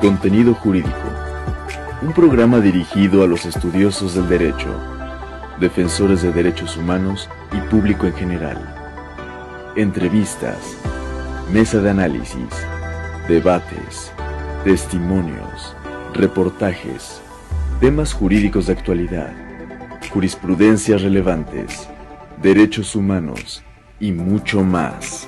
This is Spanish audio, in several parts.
Contenido Jurídico, un programa dirigido a los estudiosos del derecho, defensores de derechos humanos y público en general. Entrevistas, mesa de análisis, debates, testimonios, reportajes, temas jurídicos de actualidad, jurisprudencias relevantes, derechos humanos y mucho más.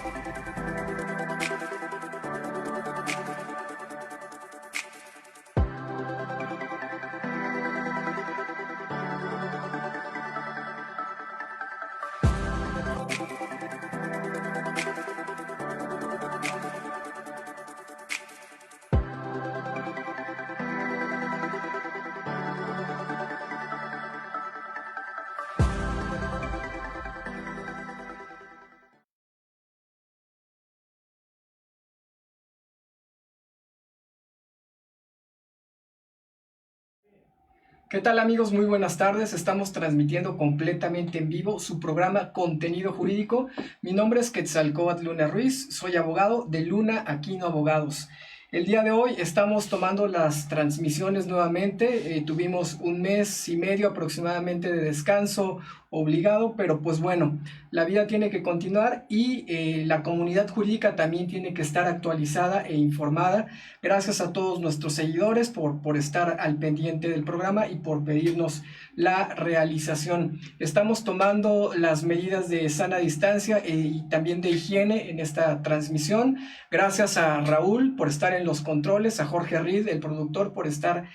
¿Qué tal, amigos? Muy buenas tardes. Estamos transmitiendo completamente en vivo su programa Contenido Jurídico. Mi nombre es Quetzalcóatl Luna Ruiz, soy abogado de Luna Aquino Abogados. El día de hoy estamos tomando las transmisiones nuevamente. Tuvimos un mes y medio aproximadamente de descanso obligado, pero pues bueno, la vida tiene que continuar y la comunidad jurídica también tiene que estar actualizada e informada. Gracias a todos nuestros seguidores por estar al pendiente del programa y por pedirnos la realización. Estamos tomando las medidas de sana distancia y también de higiene en esta transmisión. Gracias a Raúl por estar en los controles, a Jorge Reed, el productor, por estar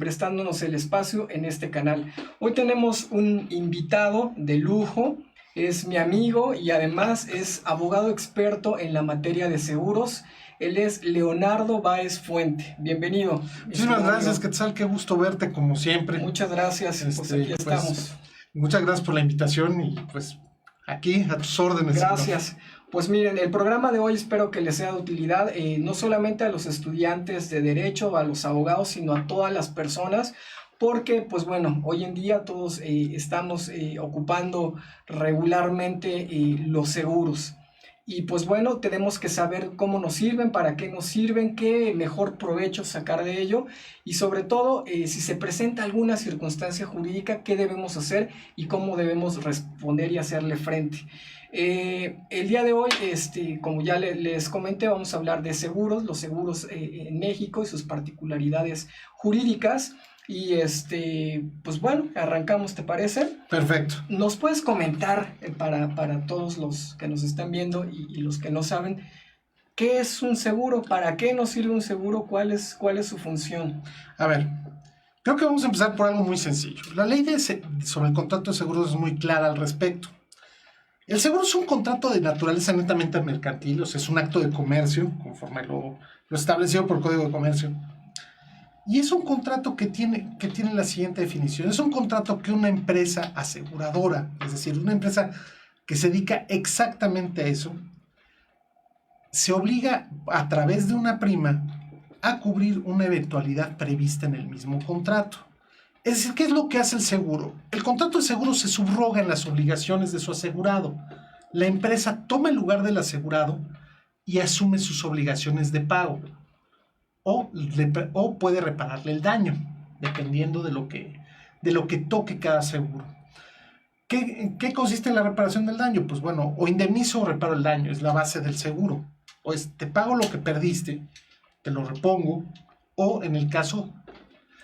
prestándonos el espacio en este canal. Hoy tenemos un invitado de lujo. Es mi amigo y además es abogado experto en la materia de seguros. Él es Leonardo Báez Fuente. Bienvenido. Muchísimas gracias, Quetzal. Qué gusto verte como siempre. Muchas gracias. Pues aquí estamos. Muchas gracias por la invitación y pues aquí a tus órdenes. Gracias. Pues miren, el programa de hoy espero que les sea de utilidad, no solamente a los estudiantes de Derecho, a los abogados, sino a todas las personas, porque pues bueno, hoy en día todos estamos ocupando regularmente los seguros. Y pues bueno, tenemos que saber cómo nos sirven, para qué nos sirven, qué mejor provecho sacar de ello y sobre todo si se presenta alguna circunstancia jurídica, qué debemos hacer y cómo debemos responder y hacerle frente. El día de hoy, como ya les comenté, vamos a hablar de seguros, los seguros en México y sus particularidades jurídicas. Y pues bueno, arrancamos, ¿te parece? Perfecto. ¿Nos puedes comentar para todos los que nos están viendo y los que no saben, qué es un seguro? ¿Para qué nos sirve un seguro? ¿Cuál es su función? A ver, creo que vamos a empezar por algo muy sencillo. La ley sobre el contrato de seguros es muy clara al respecto. El seguro es un contrato de naturaleza netamente mercantil, o sea, es un acto de comercio, conforme lo establecido por el Código de Comercio. Y es un contrato que tiene la siguiente definición. Es un contrato que una empresa aseguradora, es decir, una empresa que se dedica exactamente a eso, se obliga a través de una prima a cubrir una eventualidad prevista en el mismo contrato. Es decir, ¿qué es lo que hace el seguro? El contrato de seguro se subroga en las obligaciones de su asegurado. La empresa toma el lugar del asegurado y asume sus obligaciones de pago. O puede repararle el daño, dependiendo de lo que toque cada seguro. ¿Qué consiste en la reparación del daño? Pues bueno, o indemnizo o reparo el daño, es la base del seguro. O te pago lo que perdiste, te lo repongo, o en el caso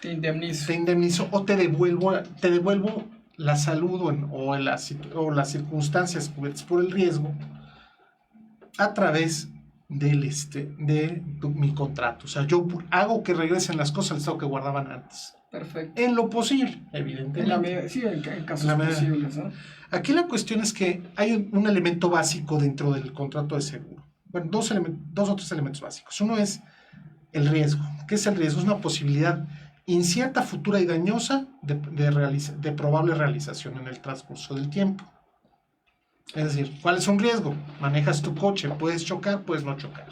te indemnizo o te devuelvo la salud o las circunstancias cubiertas por el riesgo a través de mi contrato. O sea, yo hago que regresen las cosas al estado que guardaban antes. Perfecto. En lo posible, evidentemente. En casos posibles, ¿no? Aquí la cuestión es que hay un elemento básico dentro del contrato de seguro. Bueno, dos o tres elementos básicos. Uno es el riesgo. ¿Qué es el riesgo? Es una posibilidad incierta, futura y dañosa de probable realización en el transcurso del tiempo. Es decir, ¿cuál es un riesgo? Manejas tu coche, puedes chocar, puedes no chocar.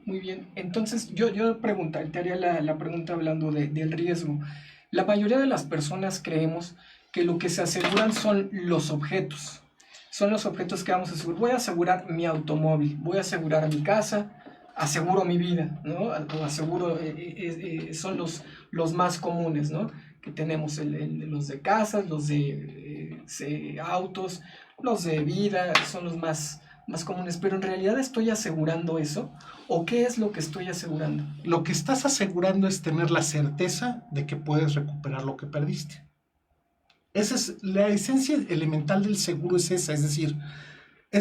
Muy bien, entonces yo te haría la pregunta hablando del riesgo. La mayoría de las personas creemos que lo que se aseguran son los objetos. Son los objetos que vamos a asegurar. Voy a asegurar mi automóvil, voy a asegurar mi casa, aseguro mi vida, ¿no? O aseguro, son los más comunes, ¿no? Que tenemos los de casas, los de autos, los de vida, son los más comunes. Pero en realidad, ¿estoy asegurando eso? ¿O qué es lo que estoy asegurando? Lo que estás asegurando es tener la certeza de que puedes recuperar lo que perdiste. Esa es la esencia elemental del seguro, es esa, es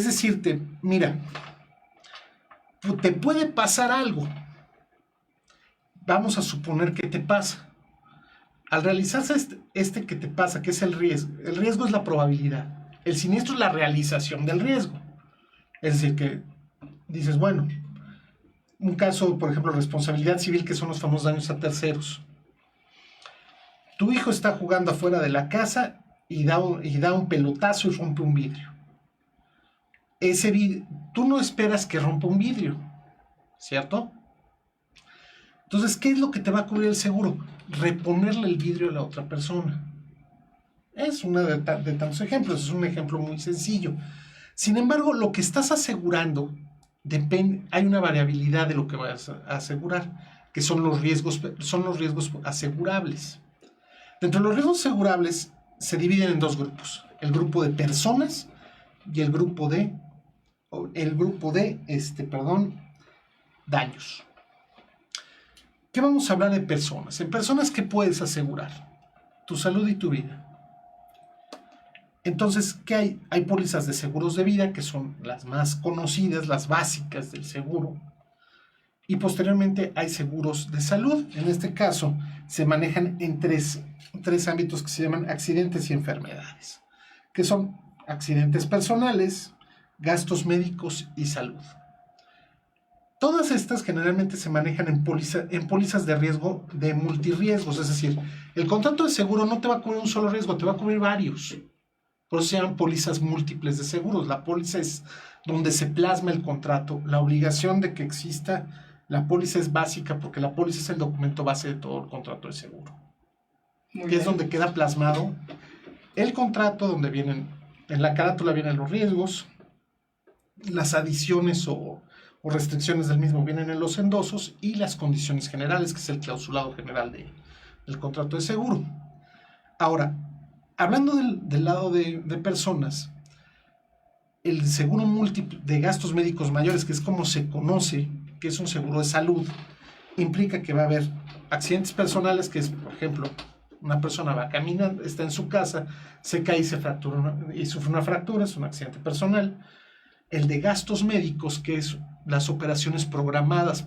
decirte, mira, te puede pasar algo. Vamos a suponer que te pasa. Al realizarse este que te pasa, que es el riesgo es la probabilidad. El siniestro es la realización del riesgo. Es decir, que dices, bueno, un caso, por ejemplo, responsabilidad civil, que son los famosos daños a terceros. Tu hijo está jugando afuera de la casa y da un pelotazo y rompe un vidrio. Tú no esperas que rompa un vidrio, ¿cierto? Entonces, ¿qué es lo que te va a cubrir el seguro? Reponerle el vidrio a la otra persona. Es uno de tantos ejemplos, es un ejemplo muy sencillo. Sin embargo, lo que estás asegurando, hay una variabilidad de lo que vas a asegurar, que son los riesgos asegurables. Dentro de los riesgos asegurables se dividen en dos grupos: el grupo de personas y el grupo de daños. ¿Qué vamos a hablar de personas? En personas, ¿qué puedes asegurar? Tu salud y tu vida. Entonces, ¿qué hay? Hay pólizas de seguros de vida, que son las más conocidas, las básicas del seguro. Y posteriormente hay seguros de salud. En este caso, se manejan en tres ámbitos que se llaman accidentes y enfermedades, que son accidentes personales, gastos médicos y salud. Todas estas generalmente se manejan en pólizas de riesgo de multirriesgos, es decir, el contrato de seguro no te va a cubrir un solo riesgo, te va a cubrir varios. Por eso se llaman pólizas múltiples de seguros. La póliza es donde se plasma el contrato. La obligación de que exista la póliza es básica, porque la póliza es el documento base de todo el contrato de seguro. Es donde queda plasmado el contrato, donde vienen, en la carátula vienen los riesgos, las adiciones o restricciones del mismo vienen en los endosos, y las condiciones generales, que es el clausulado general del contrato de seguro. Ahora, hablando del lado de personas, el seguro múltiple de gastos médicos mayores, que es como se conoce, que es un seguro de salud, implica que va a haber accidentes personales, que es, por ejemplo, una persona va caminando, está en su casa, se cae y se fractura y sufre una fractura, es un accidente personal. El de gastos médicos, que es las operaciones programadas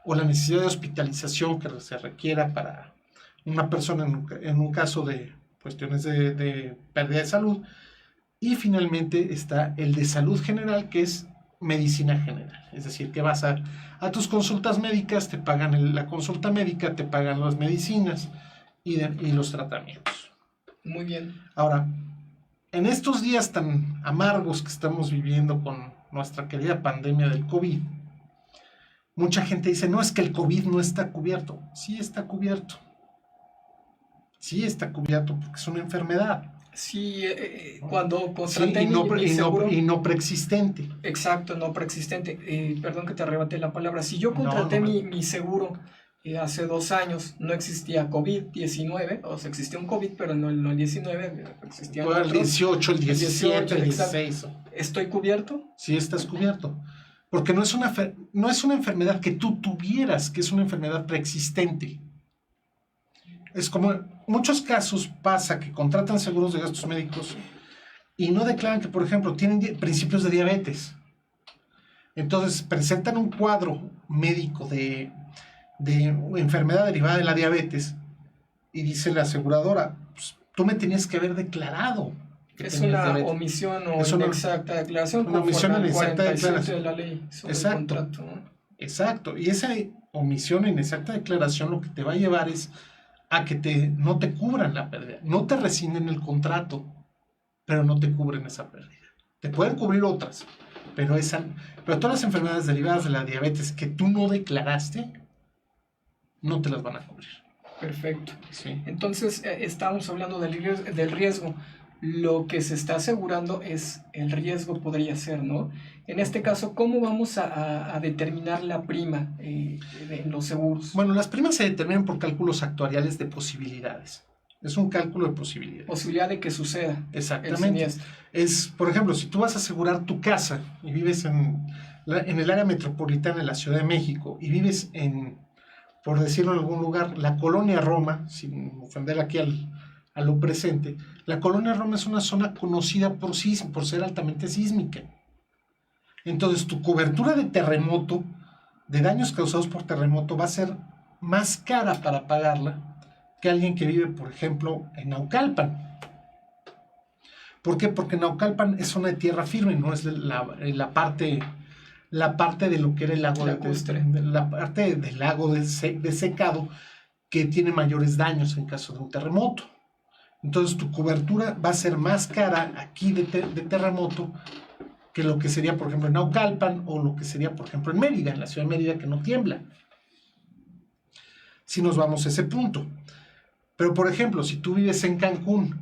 o la necesidad de hospitalización que se requiera para una persona en un caso de cuestiones de pérdida de salud. Y finalmente está el de salud general, que es medicina general, es decir, que vas a tus consultas médicas, te pagan la consulta médica, te pagan las medicinas y los tratamientos. Muy bien. Ahora, en estos días tan amargos que estamos viviendo con nuestra querida pandemia del COVID, mucha gente dice, no, es que el COVID no está cubierto. Sí está cubierto. Sí está cubierto, porque es una enfermedad. Sí, cuando contraté mi seguro... Y no preexistente. Exacto, no preexistente. Perdón que te arrebaté la palabra. Si yo contraté mi seguro hace 2 años, no existía COVID-19, o sea, existía un COVID, pero no el 19, existía el 18, el 17, el 16. Exacto. ¿Estoy cubierto? Sí, estás cubierto. Porque no es una enfermedad que tú tuvieras, que es una enfermedad preexistente. Es como en muchos casos pasa que contratan seguros de gastos médicos y no declaran que, por ejemplo, tienen principios de diabetes. Entonces presentan un cuadro médico de enfermedad derivada de la diabetes y dice la aseguradora, pues, tú me tenías que haber declarado. Es una omisión o inexacta declaración. Una omisión o inexacta declaración de la ley sobre exacto, el contrato, ¿no? Exacto. Y esa omisión o inexacta declaración lo que te va a llevar es a que no te cubran la pérdida. No te rescinden el contrato, pero no te cubren esa pérdida. Te pueden cubrir otras, pero todas las enfermedades derivadas de la diabetes que tú no declaraste, no te las van a cubrir. Perfecto. Sí. Entonces, estamos hablando del riesgo. lo que se está asegurando es el riesgo, podría ser, ¿no? En este caso, ¿cómo vamos a determinar la prima en los seguros? Bueno, las primas se determinan por cálculos actuariales de posibilidades. Es un cálculo de posibilidades. Posibilidad de que suceda. Exactamente. Es, por ejemplo, si tú vas a asegurar tu casa y vives en el área metropolitana de la Ciudad de México y vives en, por decirlo en algún lugar, la colonia Roma, sin ofender aquí a lo presente, la colonia Roma es una zona conocida por ser altamente sísmica. Entonces, tu cobertura de terremoto, de daños causados por terremoto, va a ser más cara para pagarla que alguien que vive, por ejemplo, en Naucalpan. ¿Por qué? Porque Naucalpan es zona de tierra firme, no es la parte de lo que era el lago la parte del lago de secado, que tiene mayores daños en caso de un terremoto. Entonces tu cobertura va a ser más cara aquí de terremoto que lo que sería, por ejemplo, en Naucalpan, o lo que sería, por ejemplo, en Mérida, en la ciudad de Mérida, que no tiembla. Si nos vamos a ese punto. Pero, por ejemplo, si tú vives en Cancún,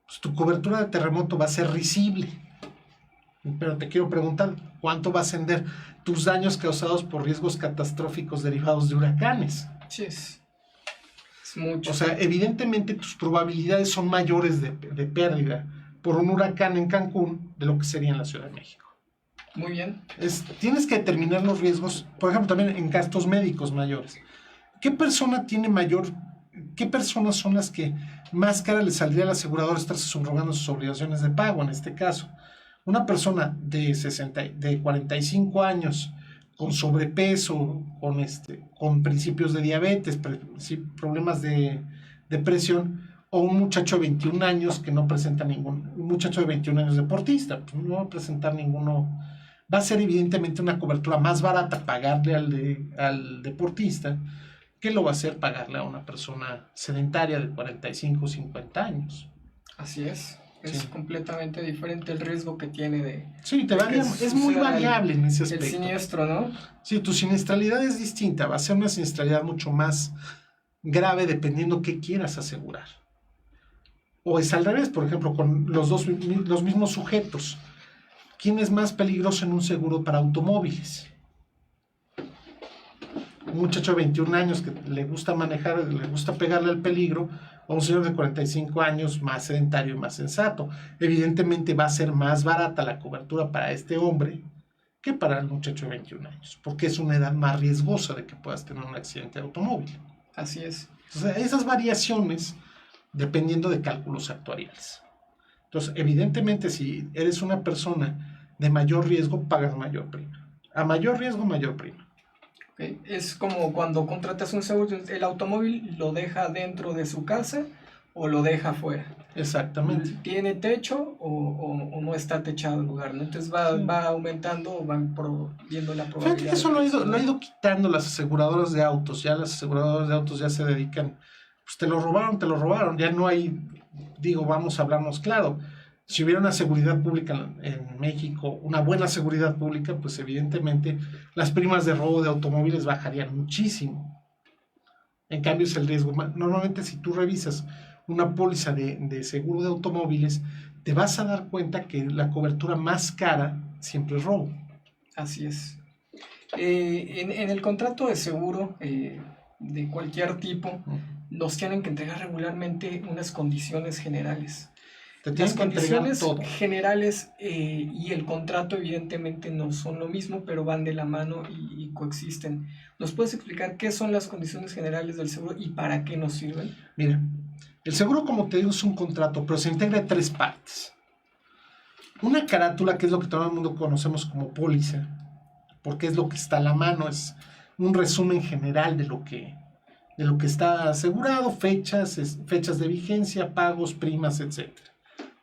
pues tu cobertura de terremoto va a ser risible. Pero te quiero preguntar, ¿cuánto va a ascender tus daños causados por riesgos catastróficos derivados de huracanes? Sí, es mucho. O sea, evidentemente tus probabilidades son mayores de pérdida por un huracán en Cancún de lo que sería en la Ciudad de México. Muy bien. Tienes que determinar los riesgos, por ejemplo, también en gastos médicos mayores. ¿Qué personas son las que más cara les saldría al asegurador estarse subrogando sus obligaciones de pago? En este caso, una persona de 45 años con sobrepeso, con principios de diabetes, problemas de depresión, o un muchacho de 21 años que no presenta un muchacho de 21 años deportista, pues no va a presentar ninguno. Va a ser evidentemente una cobertura más barata pagarle al deportista que lo va a hacer pagarle a una persona sedentaria de 45 o 50 años. Así es. Es completamente diferente el riesgo que tiene de... Sí, es muy variable en ese aspecto. El siniestro, ¿no? Sí, tu siniestralidad es distinta. Va a ser una siniestralidad mucho más grave dependiendo qué quieras asegurar. O es al revés, por ejemplo, con los mismos sujetos. ¿Quién es más peligroso en un seguro para automóviles? Un muchacho de 21 años que le gusta manejar, le gusta pegarle al peligro, o un señor de 45 años más sedentario y más sensato. Evidentemente va a ser más barata la cobertura para este hombre que para el muchacho de 21 años, porque es una edad más riesgosa de que puedas tener un accidente de automóvil. Así es. O sea, esas variaciones dependiendo de cálculos actuariales. Entonces, evidentemente, si eres una persona de mayor riesgo, pagas mayor prima. A mayor riesgo, mayor prima. Okay. Es como cuando contratas un seguro, el automóvil lo deja dentro de su casa o lo deja afuera. Exactamente. ¿Tiene techo o no está techado el lugar, ¿no? Entonces va aumentando o van viendo la probabilidad. Fíjate que eso lo ha ido quitando las aseguradoras de autos. Ya las aseguradoras de autos ya se dedican, pues te lo robaron. Ya no hay, vamos a hablarnos claro. Si hubiera una seguridad pública en México, una buena seguridad pública, pues evidentemente las primas de robo de automóviles bajarían muchísimo. En cambio es el riesgo. Normalmente si tú revisas una póliza de seguro de automóviles, te vas a dar cuenta que la cobertura más cara siempre es robo. Así es. En el contrato de seguro de cualquier tipo, nos tienen que entregar regularmente unas condiciones generales. Las condiciones generales y el contrato evidentemente no son lo mismo, pero van de la mano y coexisten. ¿Nos puedes explicar qué son las condiciones generales del seguro y para qué nos sirven? Mira, el seguro, como te digo, es un contrato, pero se integra en 3 partes. Una carátula, que es lo que todo el mundo conocemos como póliza, porque es lo que está a la mano, es un resumen general de lo que está asegurado, fechas de vigencia, pagos, primas, etc.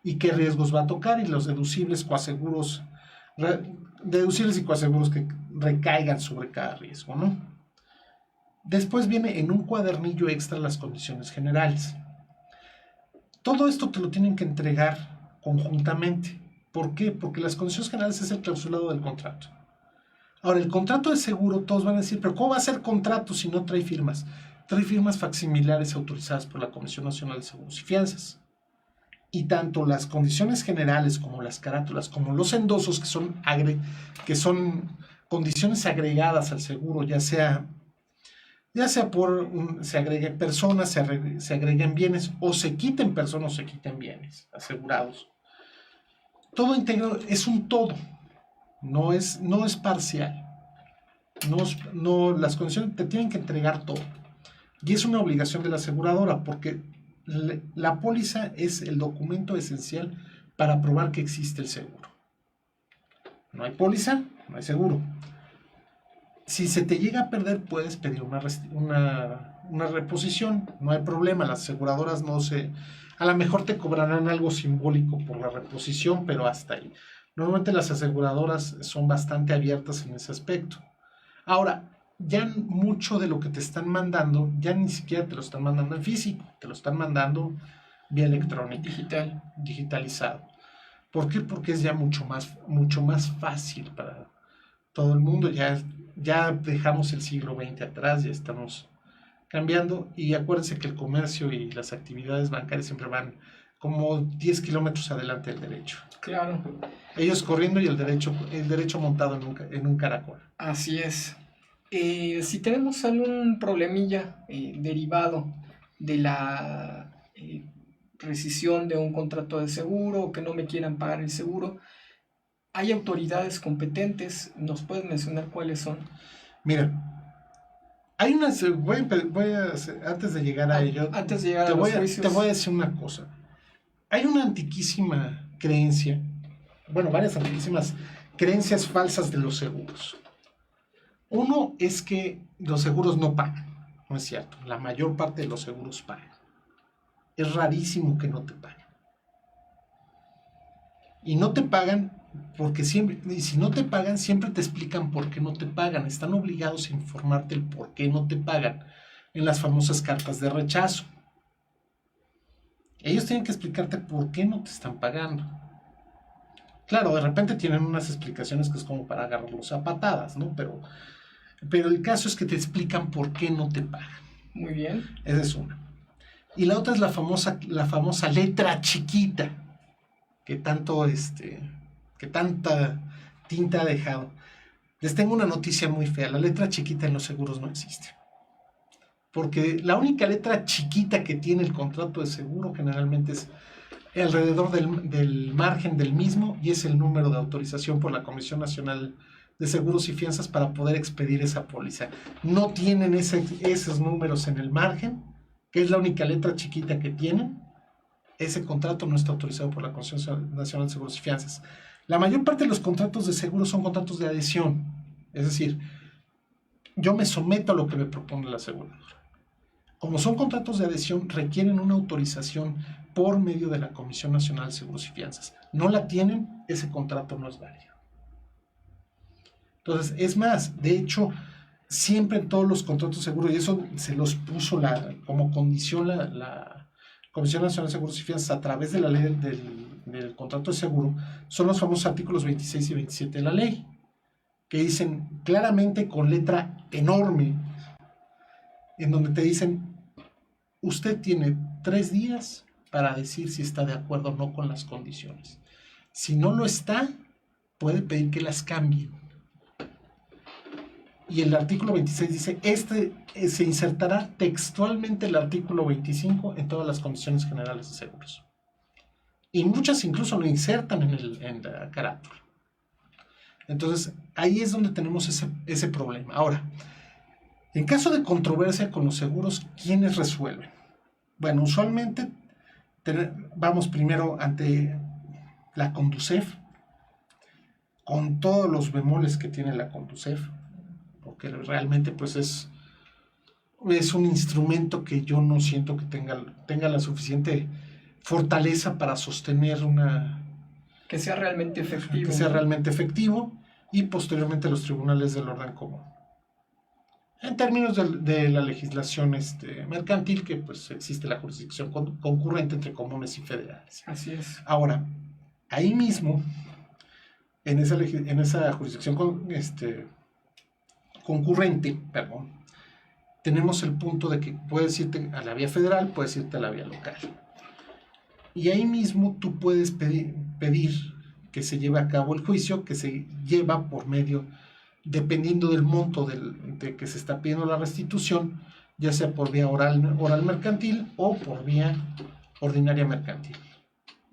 Y qué riesgos va a tocar, y los deducibles y coaseguros que recaigan sobre cada riesgo, ¿no? Después viene en un cuadernillo extra las condiciones generales. Todo esto te lo tienen que entregar conjuntamente. ¿Por qué? Porque las condiciones generales es el clausulado del contrato. Ahora, el contrato de seguro, todos van a decir, pero ¿cómo va a ser contrato si no trae firmas? Trae firmas facsimilares autorizadas por la Comisión Nacional de Seguros y Fianzas. Y tanto las condiciones generales como las carátulas, como los endosos, que son condiciones agregadas al seguro, ya sea se agreguen personas, se agreguen bienes, o se quiten personas o se quiten bienes asegurados. Todo íntegro es un todo, no es parcial. Las condiciones te tienen que entregar todo. Y es una obligación de la aseguradora, porque la póliza es el documento esencial para probar que existe el seguro. No hay póliza, no hay seguro. Si se te llega a perder, puedes pedir una reposición, no hay problema. Las aseguradoras a lo mejor te cobrarán algo simbólico por la reposición, pero hasta ahí. Normalmente las aseguradoras son bastante abiertas en ese aspecto. Ahora, ya mucho de lo que te están mandando, ya ni siquiera te lo están mandando en físico, te lo están mandando vía electrónica, digitalizado. ¿Por qué? Porque es ya mucho más fácil para todo el mundo. Ya dejamos el siglo XX atrás, ya estamos cambiando, y acuérdense que el comercio y las actividades bancarias siempre van como 10 kilómetros adelante del derecho. Claro. Ellos corriendo y el derecho montado en un caracol. Así es. Si tenemos algún problemilla derivado de la rescisión de un contrato de seguro, o que no me quieran pagar el seguro, ¿hay autoridades competentes? ¿Nos puedes mencionar cuáles son? Mira, hay antes de llegar a ello, antes de llegar a los juicios, te voy a decir una cosa. Hay una antiquísima creencia, varias antiquísimas creencias falsas de los seguros. Uno es que los seguros no pagan. No es cierto. La mayor parte de los seguros pagan. Es rarísimo que no te paguen. Y no te pagan porque y si no te pagan, siempre te explican por qué no te pagan. Están obligados a informarte el por qué no te pagan en las famosas cartas de rechazo. Ellos tienen que explicarte por qué no te están pagando. Claro, de repente tienen unas explicaciones que es como para agarrarlos a patadas, ¿no? Pero el caso es que te explican por qué no te pagan. Muy bien. Esa es una. Y la otra es la famosa letra chiquita, que tanta tinta ha dejado. Les tengo una noticia muy fea. La letra chiquita en los seguros no existe. Porque la única letra chiquita que tiene el contrato de seguro generalmente es alrededor del margen del mismo, y es el número de autorización por la Comisión Nacional de Seguros y Fianzas para poder expedir esa póliza. No tienen esos números en el margen, que es la única letra chiquita que tienen. Ese contrato no está autorizado por la Comisión Nacional de Seguros y Fianzas. La mayor parte de los contratos de seguro son contratos de adhesión. Es decir, yo me someto a lo que me propone la aseguradora. Como son contratos de adhesión, requieren una autorización por medio de la Comisión Nacional de Seguros y Fianzas. No la tienen, ese contrato no es válido. Entonces, es más, de hecho, siempre en todos los contratos de seguro, y eso se los puso como condición la Comisión Nacional de Seguros y Fianzas a través de la ley del contrato de seguro, son los famosos artículos 26 y 27 de la ley, que dicen claramente con letra enorme, en donde te dicen, usted tiene 3 días para decir si está de acuerdo o no con las condiciones. Si no lo está, puede pedir que las cambien. Y el artículo 26 dice, se insertará textualmente el artículo 25 en todas las condiciones generales de seguros. Y muchas incluso lo insertan en la carátula. Entonces, ahí es donde tenemos ese problema. Ahora, en caso de controversia con los seguros, ¿quiénes resuelven? Bueno, usualmente vamos primero ante la Conducef, con todos los bemoles que tiene la Conducef, porque realmente pues es un instrumento que yo no siento que tenga la suficiente fortaleza para sostener que sea realmente efectivo. Que sea realmente efectivo, y posteriormente los tribunales del orden común. En términos de la legislación mercantil, que pues existe la jurisdicción concurrente entre comunes y federales. Así es. Ahora, ahí mismo, en esa jurisdicción concurrente, tenemos el punto de que puedes irte a la vía federal, puedes irte a la vía local. y ahí mismo tú puedes pedir que se lleve a cabo el juicio, que se lleva por medio, dependiendo del monto de que se está pidiendo la restitución, ya sea por vía oral mercantil o por vía ordinaria mercantil.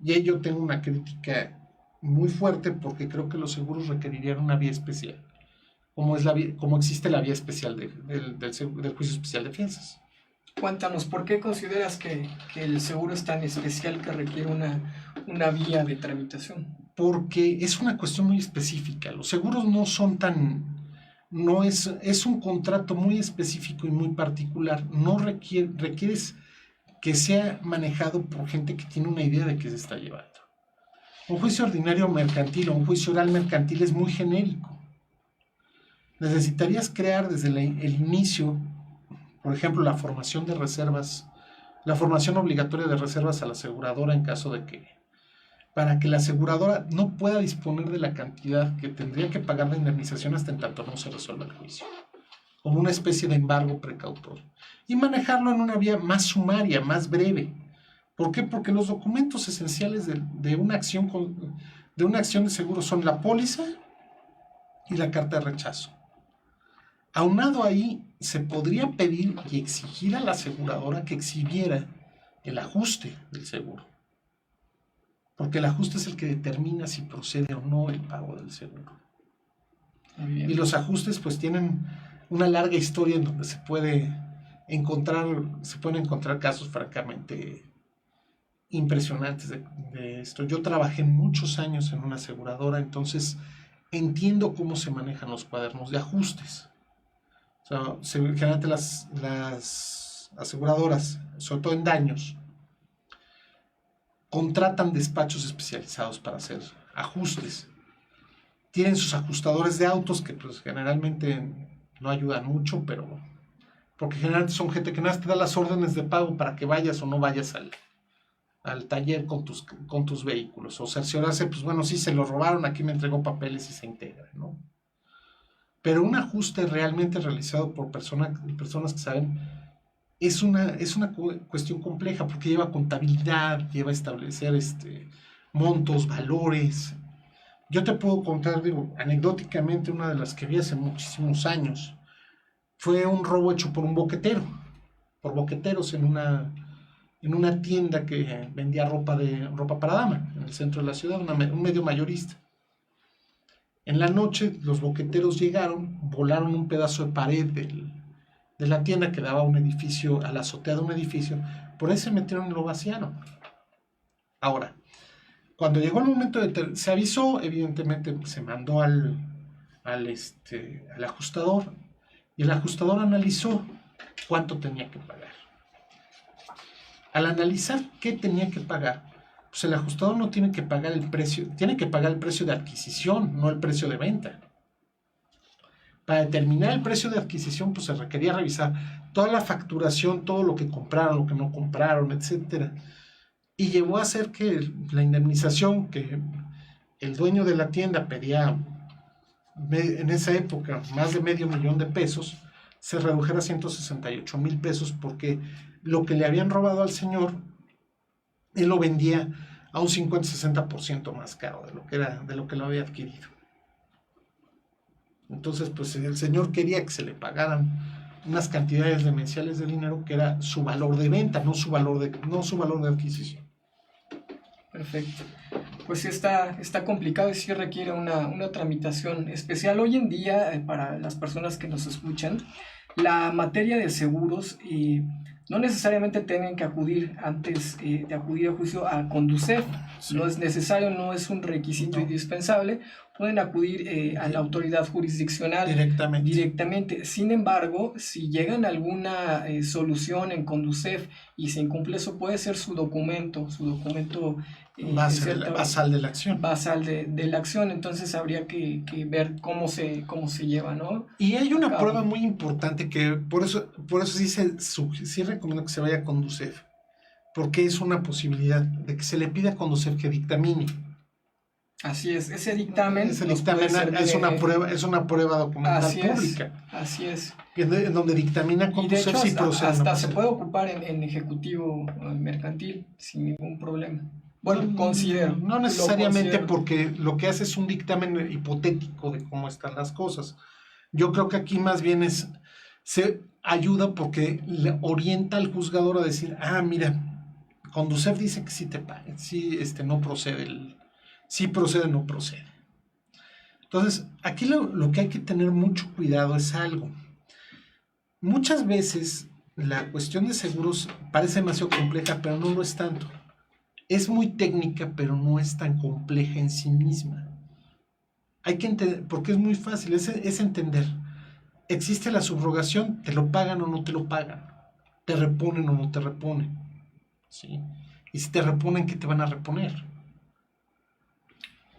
Y ello tengo una crítica muy fuerte, porque creo que los seguros requerirían una vía especial, como existe la vía especial del juicio especial de fianzas. Cuéntanos, ¿por qué consideras que el seguro es tan especial que requiere una vía de tramitación? Porque es una cuestión muy específica. Los seguros no son es un contrato muy específico y muy particular. No requieres que sea manejado por gente que tiene una idea de qué se está llevando. Un juicio ordinario mercantil o un juicio oral mercantil es muy genérico. Necesitarías crear desde el inicio, por ejemplo, la formación de reservas, la formación obligatoria de reservas a la aseguradora en caso de que, para que la aseguradora no pueda disponer de la cantidad que tendría que pagar de indemnización hasta en tanto no se resuelva el juicio, como una especie de embargo precautorio, y manejarlo en una vía más sumaria, más breve. ¿Por qué? Porque los documentos esenciales de una acción de seguro son la póliza y la carta de rechazo. Aunado ahí, se podría pedir y exigir a la aseguradora que exhibiera el ajuste del seguro, porque el ajuste es el que determina si procede o no el pago del seguro. Y los ajustes pues tienen una larga historia en donde se pueden encontrar casos francamente impresionantes de esto. Yo trabajé muchos años en una aseguradora, entonces entiendo cómo se manejan los cuadernos de ajustes. O sea, generalmente las aseguradoras, sobre todo en daños, contratan despachos especializados para hacer ajustes. Tienen sus ajustadores de autos que pues generalmente no ayudan mucho, pero porque generalmente son gente que nada más te da las órdenes de pago para que vayas o no vayas al taller con tus vehículos, o cerciorarse, pues bueno, sí se lo robaron, aquí me entregó papeles y se integra, ¿no? Pero un ajuste realmente realizado por personas que saben es una cuestión compleja, porque lleva contabilidad, lleva a establecer montos, valores. Yo te puedo contar, anecdóticamente, una de las que vi hace muchísimos años fue un robo hecho por boqueteros en una tienda que vendía ropa para dama en el centro de la ciudad, un medio mayorista. En la noche los boqueteros llegaron, volaron un pedazo de pared de la tienda que daba a la azotea de un edificio, por ahí se metieron y lo vaciaron. Ahora, cuando llegó el momento se avisó, evidentemente se mandó al ajustador, y el ajustador analizó cuánto tenía que pagar. Al analizar qué tenía que pagar, pues el ajustador no tiene que pagar el precio, tiene que pagar el precio de adquisición, no el precio de venta. Para determinar el precio de adquisición, pues se requería revisar toda la facturación, todo lo que compraron, lo que no compraron, etc. Y llevó a hacer que la indemnización que el dueño de la tienda pedía en esa época, más de $500,000, se redujera a 168,000 pesos, porque lo que le habían robado al señor, él lo vendía a un 50-60% más caro de lo que lo había adquirido. Entonces, pues el señor quería que se le pagaran unas cantidades demenciales de dinero que era su valor de venta, no su valor de adquisición. Perfecto. Pues sí está complicado y sí requiere una tramitación especial. Hoy en día, para las personas que nos escuchan, la materia de seguros no necesariamente tienen que acudir antes de acudir a juicio a Conducef. Sí. No es necesario, no es un requisito indispensable. Pueden acudir a la autoridad jurisdiccional directamente. Sin embargo, si llegan a alguna solución en Conducef y se incumple eso, puede ser su documento basal de la acción. Basal de la acción. Entonces habría que ver cómo se lleva, ¿no? Y hay una prueba muy importante que por eso sí recomiendo que se vaya a Conducef, porque es una posibilidad de que se le pida a Conducef que dictamine. Así es, ese dictamen Ese nos puede dictamen es servir una prueba documental así pública. Así es. En donde dictamina Y de conducir hecho si procede o no hasta se procede. puede ocupar en ejecutivo mercantil sin ningún problema. Bueno, considero. No necesariamente, lo considero. porque lo que hace es un dictamen hipotético de cómo están las cosas. Yo creo que aquí más bien se ayuda porque le orienta al juzgador a decir, mira, Conducef dice que sí te paga, sí no procede, sí procede, no procede. Entonces, aquí lo que hay que tener mucho cuidado es algo. Muchas veces la cuestión de seguros parece demasiado compleja, pero no lo es tanto. Es muy técnica, pero no es tan compleja en sí misma. Hay que entender, porque es muy fácil, es entender. Existe la subrogación, te lo pagan o no te lo pagan, te reponen o no te reponen, ¿sí? Y si te reponen, ¿qué te van a reponer?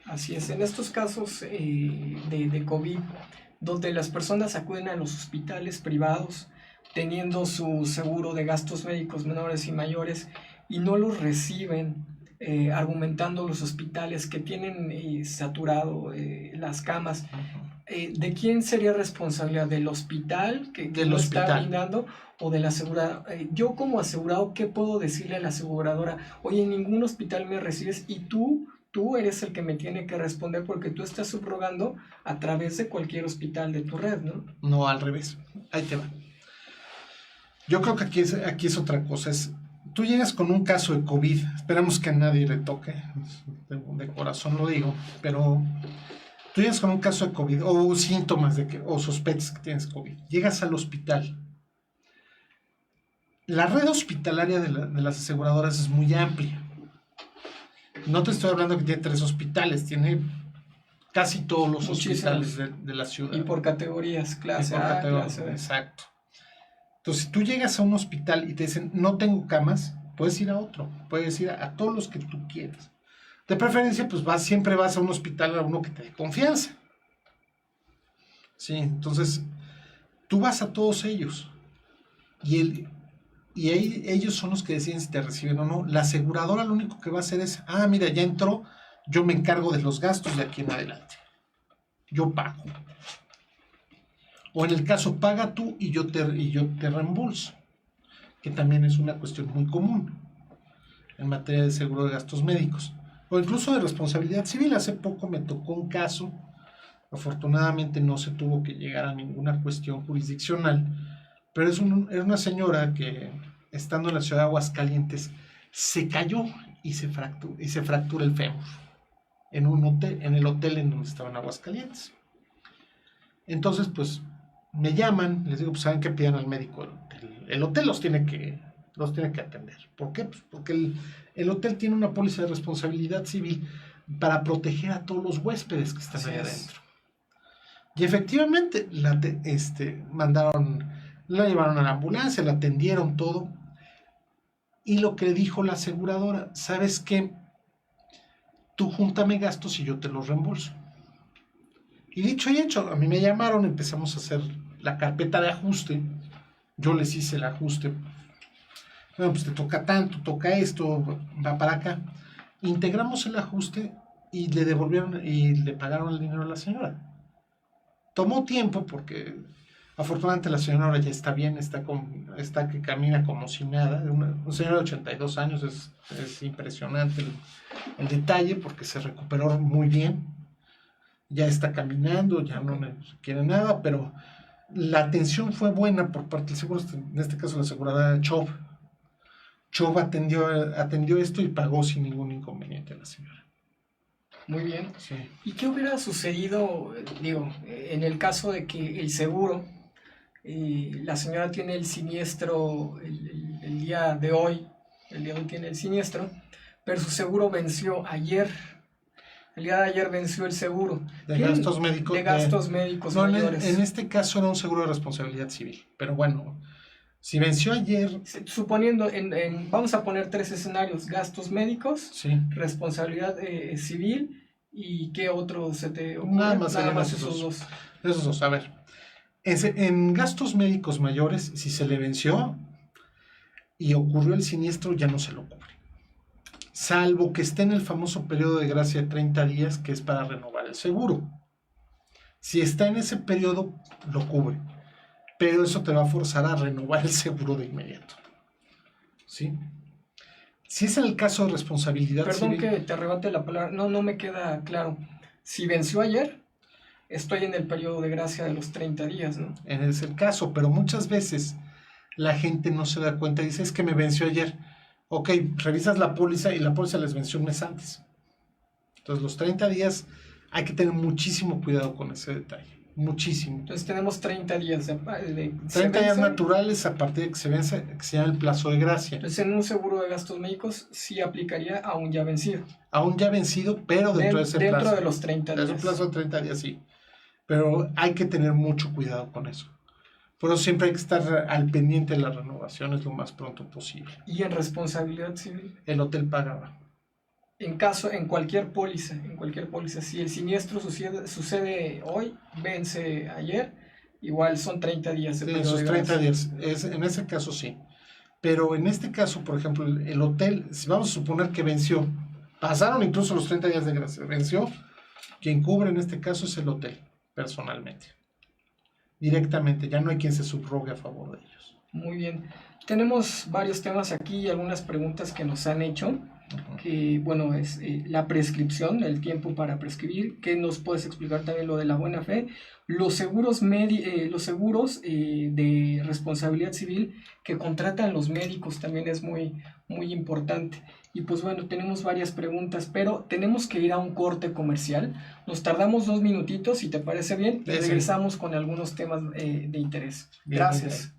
Así es, en estos casos de COVID, donde las personas acuden a los hospitales privados teniendo su seguro de gastos médicos menores y mayores y no los reciben, argumentando los hospitales que tienen saturado las camas, ¿de quién sería responsabilidad? ¿Del hospital que Del no hospital. está brindando o de la aseguradora? Yo como asegurado, ¿qué puedo decirle a la aseguradora? Oye, en ningún hospital me recibes y tú eres el que me tiene que responder porque tú estás subrogando a través de cualquier hospital de tu red, ¿no? No, al revés. Ahí te va. Yo creo que aquí es otra cosa. Tú llegas con un caso de COVID, esperamos que a nadie le toque, de corazón lo digo, pero tú llegas con un caso de COVID o síntomas o sospechas que tienes COVID, llegas al hospital. La red hospitalaria de las aseguradoras es muy amplia. No te estoy hablando que tiene 3 hospitales, tiene casi todos los hospitales de la ciudad. Y por categorías, clase A, clase B. Exacto. Entonces, si tú llegas a un hospital y te dicen, no tengo camas, puedes ir a otro, puedes ir a todos los que tú quieras. De preferencia, pues siempre vas a un hospital, a uno que te dé confianza. Sí, entonces, tú vas a todos ellos. Y ellos son los que deciden si te reciben o no. La aseguradora lo único que va a hacer es, mira, ya entró, yo me encargo de los gastos de aquí en adelante. Yo pago. O en el caso, paga tú y yo te reembolso, que también es una cuestión muy común en materia de seguro de gastos médicos. O incluso de responsabilidad civil. Hace poco me tocó un caso, afortunadamente no se tuvo que llegar a ninguna cuestión jurisdiccional, pero era una señora que, estando en la ciudad de Aguascalientes, se cayó y se fractura el fémur en el hotel en donde estaba en Aguascalientes. Entonces, pues, me llaman, les digo, pues, ¿saben qué? Pidan al médico del hotel. El hotel los tiene que atender. ¿Por qué? Pues porque el hotel tiene una póliza de responsabilidad civil para proteger a todos los huéspedes que están ahí adentro. Y efectivamente, la llevaron a la ambulancia, la atendieron todo. Y lo que le dijo la aseguradora, ¿sabes qué? Tú júntame gastos y yo te los reembolso. Y dicho y hecho, a mí me llamaron, empezamos a hacer la carpeta de ajuste. Yo les hice el ajuste. Bueno, pues te toca tanto, toca esto, va para acá. Integramos el ajuste y le devolvieron y le pagaron el dinero a la señora. Tomó tiempo porque afortunadamente la señora ahora ya está bien, está que camina como si nada. Una señora de 82 años, es impresionante el detalle porque se recuperó muy bien. Ya está caminando, ya no quiere nada, pero la atención fue buena por parte del seguro, en este caso la aseguradora Chubb. Chubb atendió esto y pagó sin ningún inconveniente a la señora. Muy bien. Sí. ¿Y qué hubiera sucedido, en el caso de que el seguro, la señora tiene el siniestro el día de hoy tiene el siniestro, pero su seguro venció ayer? El día de ayer venció el seguro. De gastos médicos. De gastos médicos no, mayores. En este caso era un seguro de responsabilidad civil. Pero bueno, si venció ayer... Suponiendo, vamos a poner 3 escenarios. Gastos médicos, sí, responsabilidad civil y ¿qué otro se te ocurre? Nada más esos dos. Esos dos, a ver. En gastos médicos mayores, si se le venció y ocurrió el siniestro, ya no se lo cubre. salvo que esté en el famoso periodo de gracia de 30 días, que es para renovar el seguro. Si está en ese periodo, lo cubre, pero eso te va a forzar a renovar el seguro de inmediato. ¿Sí? Si es en el caso de responsabilidad Perdón civil, que te arrebate la palabra, no me queda claro. Si venció ayer, estoy en el periodo de gracia de los 30 días, ¿no? es el caso, pero muchas veces la gente no se da cuenta y dice, es que me venció ayer. Ok, revisas la póliza y la póliza les venció un mes antes. Entonces los 30 días hay que tener muchísimo cuidado con ese detalle. Muchísimo. Entonces tenemos 30 días de 30 días naturales a partir de que se vence, que se llama el plazo de gracia. Entonces en un seguro de gastos médicos sí aplicaría a un ya vencido. Aún ya vencido, pero dentro de ese plazo. Dentro de los 30 días. Es un plazo de 30 días, sí. Pero hay que tener mucho cuidado con eso. Por eso siempre hay que estar al pendiente de las renovaciones lo más pronto posible. ¿Y en responsabilidad civil? El hotel paga. En cualquier póliza, si el siniestro sucede hoy, vence ayer, igual son 30 días. Sí, esos 30 días, en ese caso sí. Pero en este caso, por ejemplo, el hotel, si vamos a suponer que venció, pasaron incluso los 30 días de gracia, venció, quien cubre en este caso es el hotel, personalmente. Directamente, ya no hay quien se subrogue a favor de ellos. Muy bien. Tenemos varios temas aquí y algunas preguntas que nos han hecho. Que bueno, es la prescripción, el tiempo para prescribir, que nos puedes explicar también lo de la buena fe, los seguros de responsabilidad civil que contratan los médicos también es muy, muy importante. Y pues bueno, tenemos varias preguntas, pero tenemos que ir a un corte comercial. Nos tardamos 2 minutitos, si te parece bien, y regresamos con algunos temas de interés. Gracias.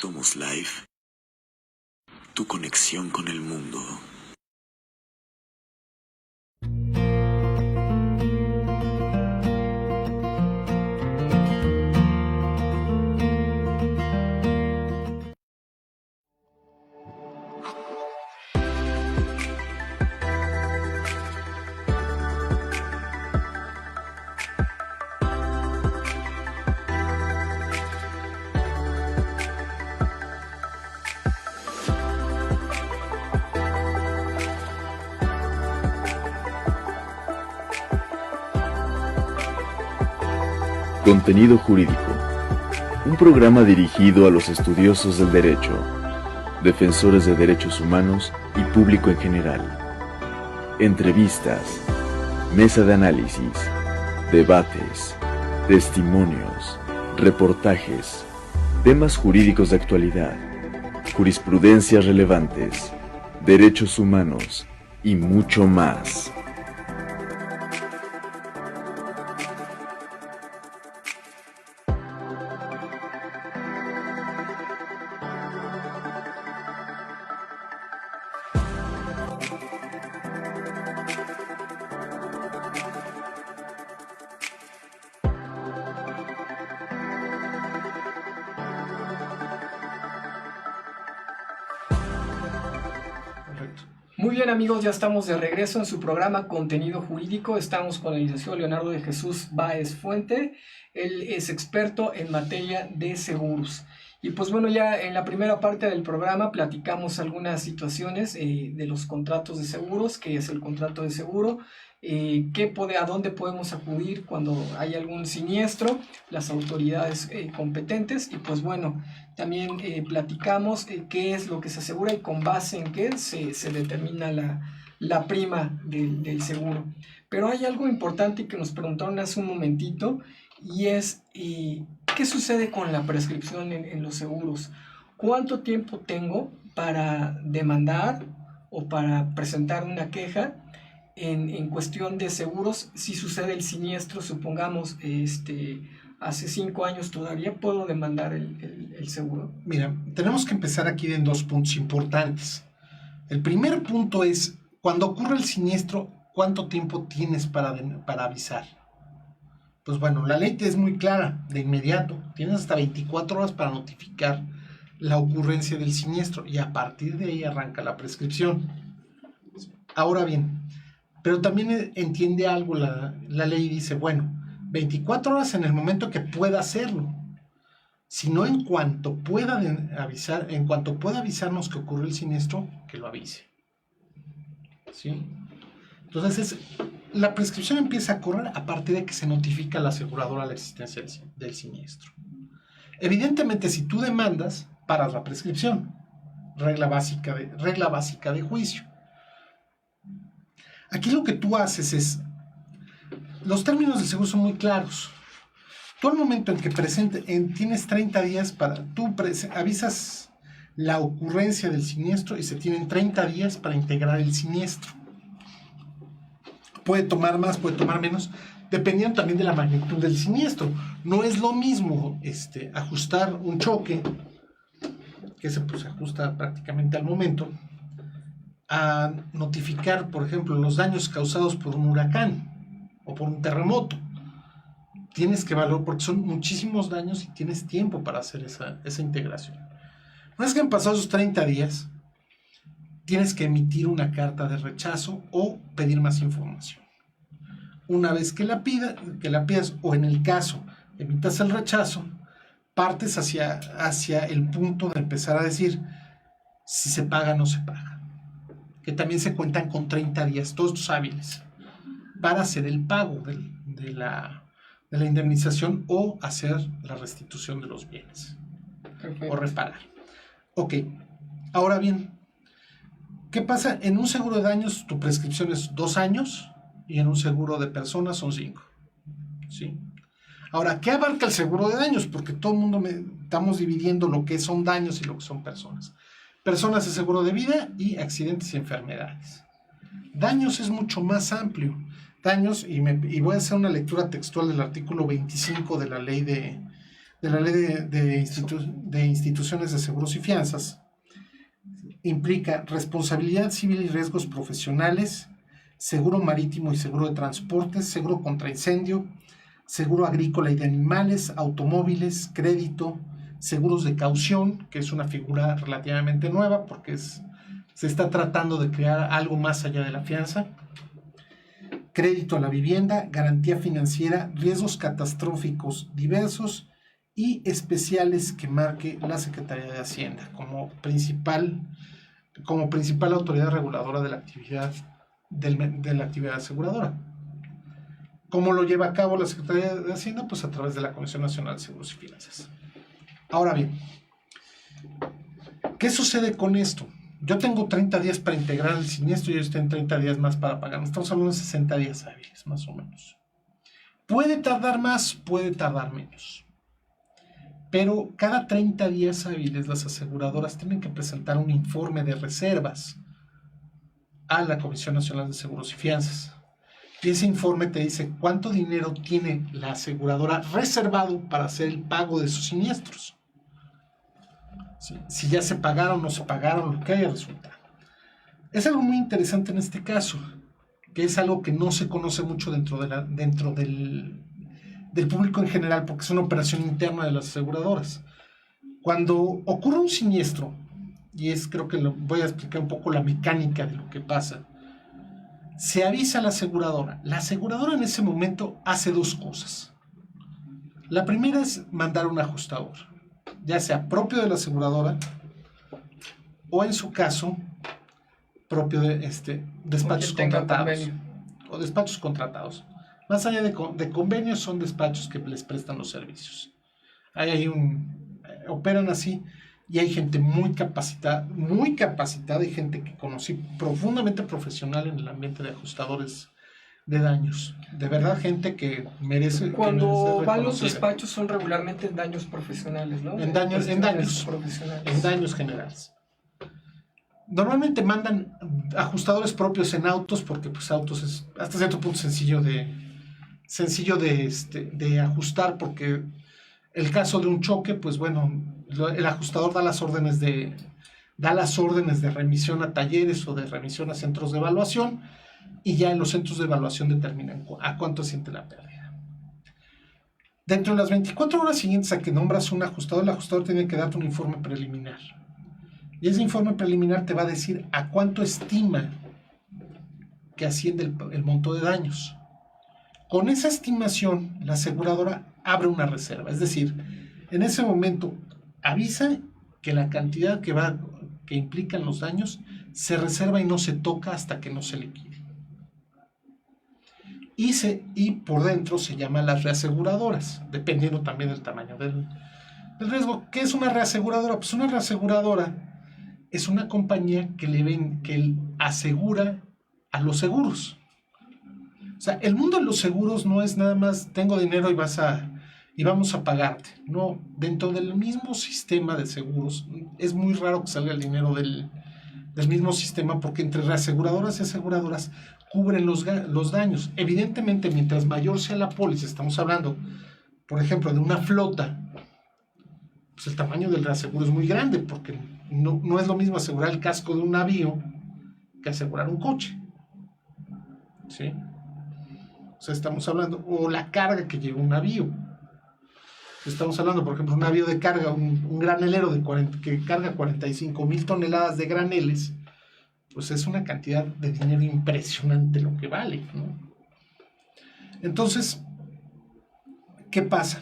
Somos Life, tu conexión con el mundo. Contenido jurídico. Un programa dirigido a los estudiosos del derecho, defensores de derechos humanos y público en general. Entrevistas, mesa de análisis, debates, testimonios, reportajes, temas jurídicos de actualidad, jurisprudencias relevantes, derechos humanos y mucho más. concreto. Muy bien, amigos, ya estamos de regreso en su programa Contenido Jurídico. Estamos con el licenciado Leonardo de Jesús Báez Fuente. Él es experto en materia de seguros. Y pues bueno, ya en la primera parte del programa platicamos algunas situaciones de los contratos de seguros, qué es el contrato de seguro, a dónde podemos acudir cuando hay algún siniestro, las autoridades competentes, y pues bueno, también platicamos qué es lo que se asegura y con base en qué se determina la prima del seguro. Pero hay algo importante que nos preguntaron hace un momentito, y es ¿qué sucede con la prescripción en los seguros? ¿Cuánto tiempo tengo para demandar o para presentar una queja en cuestión de seguros? Si sucede el siniestro, supongamos, hace 5 años, ¿todavía puedo demandar el seguro? Mira, tenemos que empezar aquí en 2 puntos importantes. El primer punto es, cuando ocurre el siniestro, ¿cuánto tiempo tienes para avisar? Pues bueno, la ley es muy clara, de inmediato. Tienes hasta 24 horas para notificar la ocurrencia del siniestro y a partir de ahí arranca la prescripción. Ahora bien, pero también entiende algo la ley, dice, bueno, 24 horas en el momento que pueda hacerlo, sino en cuanto pueda avisarnos que ocurrió el siniestro, que lo avise. ¿Sí? Entonces, la prescripción empieza a correr a partir de que se notifica a la aseguradora la existencia del siniestro. Evidentemente, si tú demandas, paras la prescripción. Regla básica de juicio. Aquí lo que tú haces es, los términos del seguro son muy claros. Tú al momento en que tienes 30 días tú avisas la ocurrencia del siniestro y se tienen 30 días para integrar el siniestro. Puede tomar más, puede tomar menos, dependiendo también de la magnitud del siniestro. No es lo mismo ajustar un choque, que se ajusta prácticamente al momento, a notificar, por ejemplo, los daños causados por un huracán o por un terremoto. Tienes que valorar, porque son muchísimos daños y tienes tiempo para hacer esa integración. Una vez que han pasado esos 30 días, tienes que emitir una carta de rechazo o pedir más información. Una vez que la pidas, o en el caso emitas el rechazo, partes hacia el punto de empezar a decir si se paga o no se paga. Que también se cuentan con 30 días, todos estos hábiles, para hacer el pago de la indemnización o hacer la restitución de los bienes. Perfecto. O reparar. Ok, ahora bien, ¿qué pasa? En un seguro de daños tu prescripción es 2 años y en un seguro de personas son 5. ¿Sí? Ahora, ¿qué abarca el seguro de daños? Porque todo el mundo estamos dividiendo lo que son daños y lo que son personas. Personas es seguro de vida y accidentes y enfermedades. Daños es mucho más amplio. Daños, y voy a hacer una lectura textual del artículo 25 de la ley de instituciones de seguros y fianzas. Implica responsabilidad civil y riesgos profesionales, seguro marítimo y seguro de transportes, seguro contra incendio, seguro agrícola y de animales, automóviles, crédito, seguros de caución, que es una figura relativamente nueva porque se está tratando de crear algo más allá de la fianza, crédito a la vivienda, garantía financiera, riesgos catastróficos diversos y especiales que marque la Secretaría de Hacienda como principal autoridad reguladora de la actividad aseguradora. ¿Cómo lo lleva a cabo la Secretaría de Hacienda? Pues a través de la Comisión Nacional de Seguros y Fianzas. Ahora bien, ¿qué sucede con esto? Yo tengo 30 días para integrar el siniestro y ellos tienen 30 días más para pagar. Estamos hablando de 60 días hábiles, más o menos. Puede tardar más, puede tardar menos. Pero cada 30 días hábiles las aseguradoras tienen que presentar un informe de reservas a la Comisión Nacional de Seguros y Fianzas. Y ese informe te dice cuánto dinero tiene la aseguradora reservado para hacer el pago de sus siniestros. ¿Sí? Si ya se pagaron o no se pagaron, lo que haya resultado. Es algo muy interesante en este caso, que es algo que no se conoce mucho dentro del público en general, porque es una operación interna de las aseguradoras. Cuando ocurre un siniestro y creo que voy a explicar un poco la mecánica de lo que pasa. Se avisa a la aseguradora. La aseguradora en ese momento hace dos cosas. La primera es mandar un ajustador, ya sea propio de la aseguradora o en su caso propio de despachos contratados o despachos contratados. Más allá de convenios, son despachos que les prestan los servicios. Operan así y hay gente muy capacitada y gente que conocí profundamente profesional en el ambiente de ajustadores de daños. De verdad, gente que merece. Cuando van los despachos son regularmente en daños profesionales, ¿no? En daños profesionales. En daños generales. Normalmente mandan ajustadores propios en autos porque pues autos es hasta cierto punto sencillo de ajustar, porque el caso de un choque, pues bueno, el ajustador da las órdenes de remisión a talleres o de remisión a centros de evaluación, y ya en los centros de evaluación determinan a cuánto siente la pérdida. Dentro de las 24 horas siguientes a que nombras un ajustador, el ajustador tiene que darte un informe preliminar. Y ese informe preliminar te va a decir a cuánto estima que asciende el monto de daños. Con esa estimación, la aseguradora abre una reserva. Es decir, en ese momento avisa que la cantidad que implican los daños se reserva y no se toca hasta que no se liquide. Y por dentro se llaman las reaseguradoras, dependiendo también del tamaño del riesgo. ¿Qué es una reaseguradora? Pues una reaseguradora es una compañía que asegura a los seguros. O sea, el mundo de los seguros no es nada más tengo dinero y vamos a pagarte. No, dentro del mismo sistema de seguros es muy raro que salga el dinero del mismo sistema, porque entre reaseguradoras y aseguradoras cubren los daños. Evidentemente, mientras mayor sea la póliza, estamos hablando, por ejemplo, de una flota, pues el tamaño del reaseguro es muy grande, porque no es lo mismo asegurar el casco de un navío que asegurar un coche. ¿Sí? O sea, estamos hablando, o la carga que lleva un navío. Estamos hablando, por ejemplo, un navío de carga, un granelero que carga 45,000 toneladas de graneles, pues es una cantidad de dinero impresionante lo que vale, ¿no? Entonces, ¿qué pasa?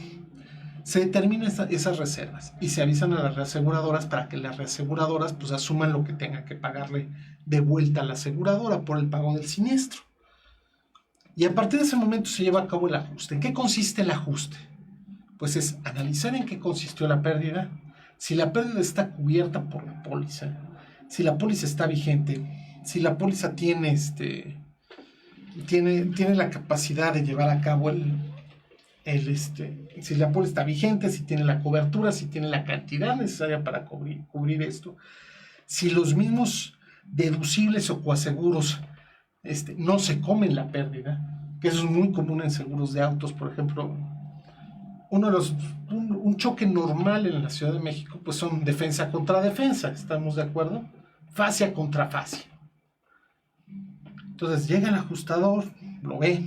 Se determinan esas reservas y se avisan a las reaseguradoras para que las reaseguradoras pues asuman lo que tengan que pagarle de vuelta a la aseguradora por el pago del siniestro. Y a partir de ese momento se lleva a cabo el ajuste. ¿En qué consiste el ajuste? Pues es analizar en qué consistió la pérdida, si la pérdida está cubierta por la póliza, si la póliza está vigente, si la póliza tiene la capacidad de llevar a cabo si la póliza está vigente, si tiene la cobertura, si tiene la cantidad necesaria para cubrir esto, si los mismos deducibles o coaseguros no se comen la pérdida, que eso es muy común en seguros de autos. Por ejemplo, un choque normal en la Ciudad de México pues son defensa contra defensa, ¿estamos de acuerdo? Fascia contra fascia. Entonces llega el ajustador, lo ve,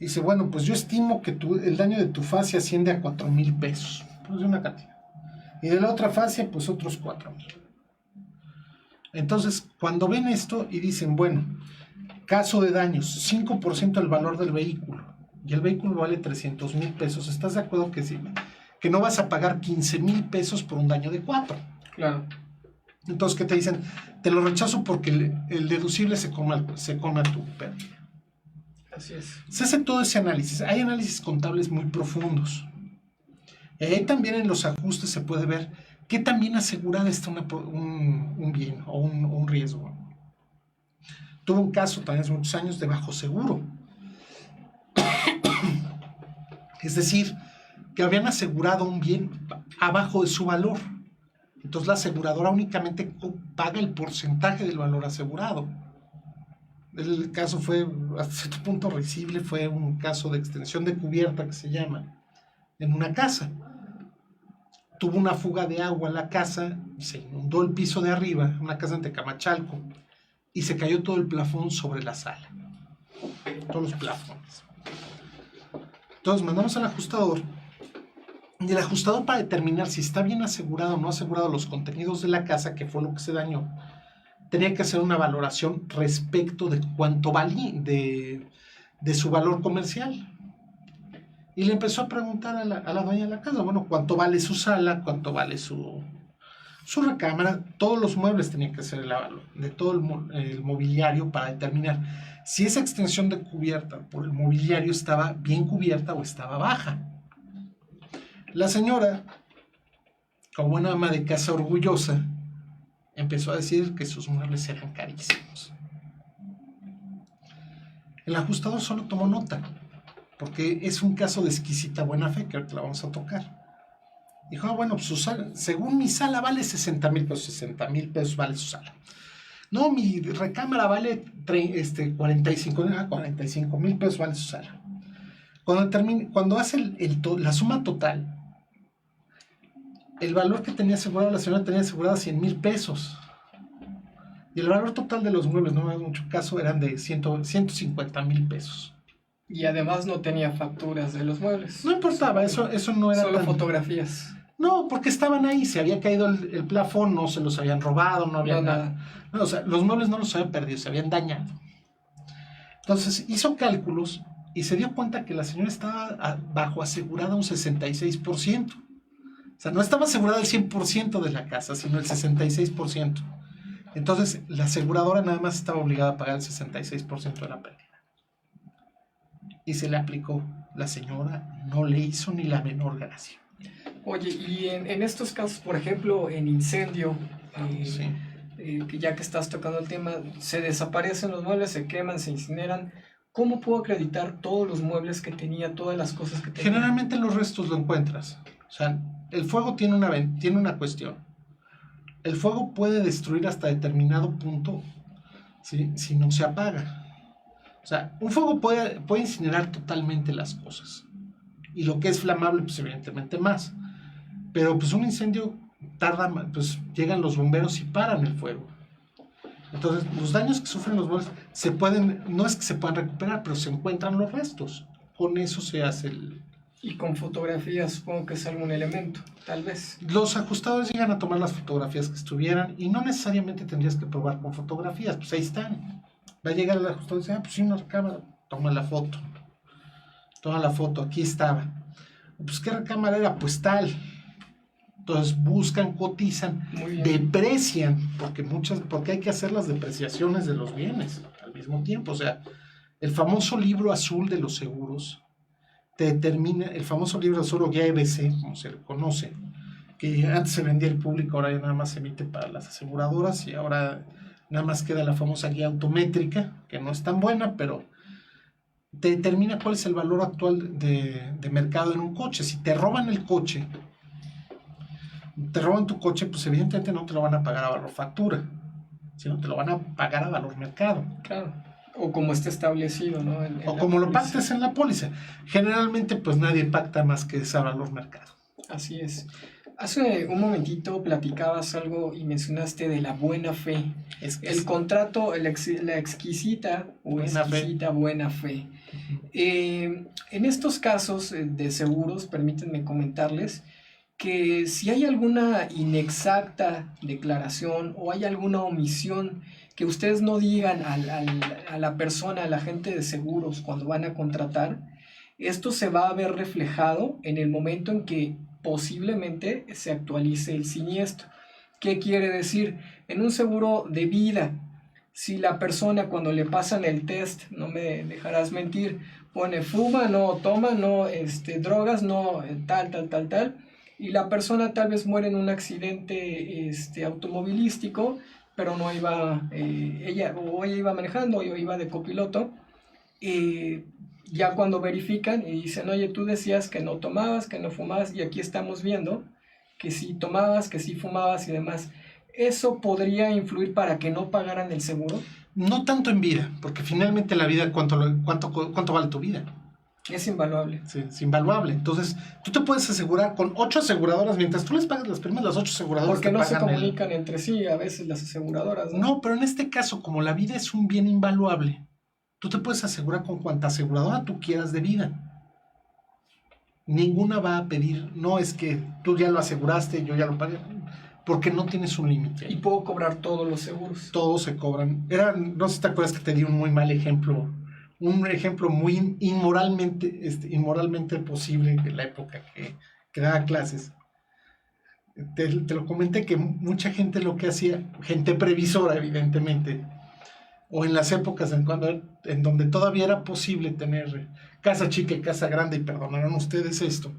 y dice, bueno, pues yo estimo que el daño de tu fascia asciende a 4,000 pesos, pues de una cantidad, y de la otra fascia pues otros 4,000. Entonces cuando ven esto y dicen, bueno, caso de daños, 5% del valor del vehículo, y el vehículo vale 300,000 pesos, ¿estás de acuerdo que sí? Que no vas a pagar 15,000 pesos por un daño de 4. Claro. Entonces, ¿qué te dicen? Te lo rechazo porque el deducible se come a tu pérdida. Así es. Se hace todo ese análisis. Hay análisis contables muy profundos. Y ahí también en los ajustes se puede ver qué también asegurada está un bien o un riesgo. Tuve un caso también hace muchos años de bajo seguro. Es decir, que habían asegurado un bien abajo de su valor. Entonces la aseguradora únicamente paga el porcentaje del valor asegurado. El caso fue hasta cierto punto risible, fue un caso de extensión de cubierta que se llama, en una casa. Tuvo una fuga de agua en la casa, se inundó el piso de arriba, una casa en Tecamachalco, y se cayó todo el plafón sobre la sala. Todos los plafones. Entonces mandamos al ajustador Y el ajustador, para determinar si está bien asegurado o no asegurado los contenidos de la casa, que fue lo que se dañó, tenía que hacer una valoración respecto de cuánto valía, de su valor comercial. Y le empezó a preguntar a la dueña de la casa, bueno, ¿cuánto vale su sala? ¿Cuánto vale su recámara? Todos los muebles tenían que ser el valor de todo el mobiliario, para determinar si esa extensión de cubierta por el mobiliario estaba bien cubierta o estaba baja. La señora, como buena ama de casa orgullosa, empezó a decir que sus muebles eran carísimos. El ajustador solo tomó nota, porque es un caso de exquisita buena fe, que ahorita la vamos a tocar. Dijo, bueno, pues según mi sala vale 60,000 pesos, 60,000 pesos vale su sala. No, mi recámara vale 45,000 pesos vale su sala. Cuando hace la suma total, el valor que tenía asegurado la señora tenía asegurado 100,000 pesos. Y el valor total de los muebles, no me hagas mucho caso, eran de 150,000 pesos. Y además no tenía facturas de los muebles. No importaba, eso no era solo fotografías. No, porque estaban ahí, se había caído el plafón, no se los habían robado, no había nada. No, o sea, los muebles no los habían perdido, se habían dañado. Entonces hizo cálculos y se dio cuenta que la señora estaba bajo asegurada un 66%. O sea, no estaba asegurada el 100% de la casa, sino el 66%. Entonces, la aseguradora nada más estaba obligada a pagar el 66% de la pérdida. Y se le aplicó. La señora no le hizo ni la menor gracia. Oye, y en estos casos, por ejemplo, en incendio, Sí. Ya que estás tocando el tema, se desaparecen los muebles, se queman, se incineran. ¿Cómo puedo acreditar todos los muebles que tenía, todas las cosas que tenía? Generalmente los restos lo encuentras. O sea, el fuego tiene una cuestión. El fuego puede destruir hasta determinado punto, ¿sí?, si no se apaga. O sea, un fuego puede incinerar totalmente las cosas. Y lo que es flamable, pues evidentemente más. Pero pues un incendio tarda, pues llegan los bomberos y paran el fuego. Entonces, los daños que sufren los muebles no es que se puedan recuperar, pero se encuentran los restos. Con eso se hace el... Y con fotografías supongo que es algún elemento, tal vez. Los ajustadores llegan a tomar las fotografías que estuvieran y no necesariamente tendrías que probar con fotografías, pues ahí están. Va a llegar el ajustador y dice, pues sí, una cámara, toma la foto, aquí estaba. Pues ¿qué recámara era? Pues tal. Entonces buscan, cotizan, deprecian, porque hay que hacer las depreciaciones de los bienes al mismo tiempo. O sea, el famoso libro azul de los seguros te determina, el famoso libro azul o guía EBC, como se le conoce, que antes se vendía al público, ahora ya nada más se emite para las aseguradoras y ahora nada más queda la famosa guía autométrica, que no es tan buena, pero te determina cuál es el valor actual de mercado en un coche. Si te roban tu coche, pues evidentemente no te lo van a pagar a valor factura, sino te lo van a pagar a valor mercado. Claro. O como esté establecido, ¿no? O como lo pactes en la póliza. Generalmente, pues nadie pacta más que ese valor mercado. Así es. Hace un momentito platicabas algo y mencionaste de la buena fe. El contrato, la exquisita buena fe. En estos casos de seguros, permítanme comentarles que si hay alguna inexacta declaración o hay alguna omisión que ustedes no digan a la persona, al agente de seguros cuando van a contratar, esto se va a ver reflejado en el momento en que posiblemente se actualice el siniestro. ¿Qué quiere decir? En un seguro de vida, si la persona cuando le pasan el test, no me dejarás mentir, pone fuma, no toma, no drogas, no tal, y la persona tal vez muere en un accidente automovilístico, pero no iba, ella iba manejando o iba de copiloto, ya cuando verifican y dicen, oye, tú decías que no tomabas, que no fumabas, y aquí estamos viendo que sí tomabas, que sí fumabas y demás. ¿Eso podría influir para que no pagaran el seguro? No tanto en vida, porque finalmente la vida, ¿cuánto vale tu vida? Es invaluable. Sí, es invaluable. Entonces, tú te puedes asegurar con 8 aseguradoras, mientras tú les pagas las primeras, las 8 aseguradoras porque no se comunican entre sí a veces las aseguradoras, ¿no? No, pero en este caso, como la vida es un bien invaluable, tú te puedes asegurar con cuanta aseguradora tú quieras de vida. ninguna va a pedir, no es que tú ya lo aseguraste, yo ya lo pagué, porque no tienes un límite. Y puedo cobrar todos los seguros. Todos se cobran. No sé si te acuerdas que te di un muy mal ejemplo, un ejemplo muy inmoralmente posible en la época que daba clases. Te lo comenté que mucha gente lo que hacía, gente previsora evidentemente, o en las épocas en donde todavía era posible tener casa chica y casa grande, y perdonarán ustedes esto,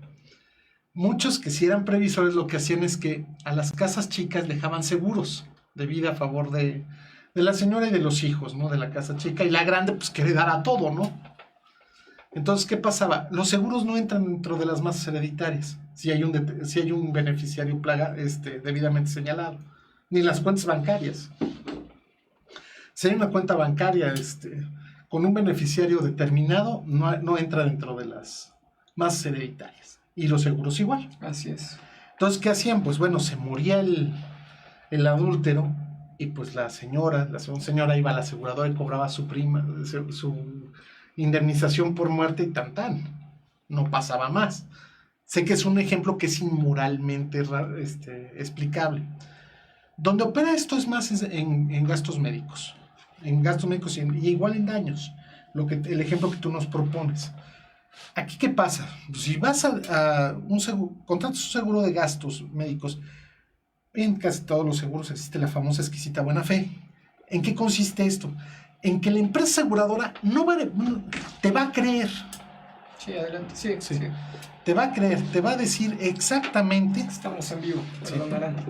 muchos que si eran previsores lo que hacían es que a las casas chicas dejaban seguros de vida a favor de la señora y de los hijos, ¿no? De la casa chica, y la grande pues que heredara todo, ¿no? Entonces, ¿qué pasaba? Los seguros no entran dentro de las masas hereditarias si hay un beneficiario debidamente señalado, ni las cuentas bancarias. Si hay una cuenta bancaria con un beneficiario determinado, no entra dentro de las masas hereditarias. Y los seguros igual. Así es. Entonces, ¿qué hacían? Pues bueno, se moría el adúltero y pues la segunda señora iba a la aseguradora y cobraba su indemnización por muerte y tan. No pasaba más. Sé que es un ejemplo que es inmoralmente explicable. Donde opera esto es más en gastos médicos. En gastos médicos y igual en daños. El ejemplo que tú nos propones. Aquí, ¿qué pasa? Si vas a contratas un seguro de gastos médicos, en casi todos los seguros existe la famosa exquisita buena fe. ¿En qué consiste esto? En que la empresa aseguradora te va a creer. Sí, adelante. Sí. Te va a creer, te va a decir exactamente. Estamos en vivo,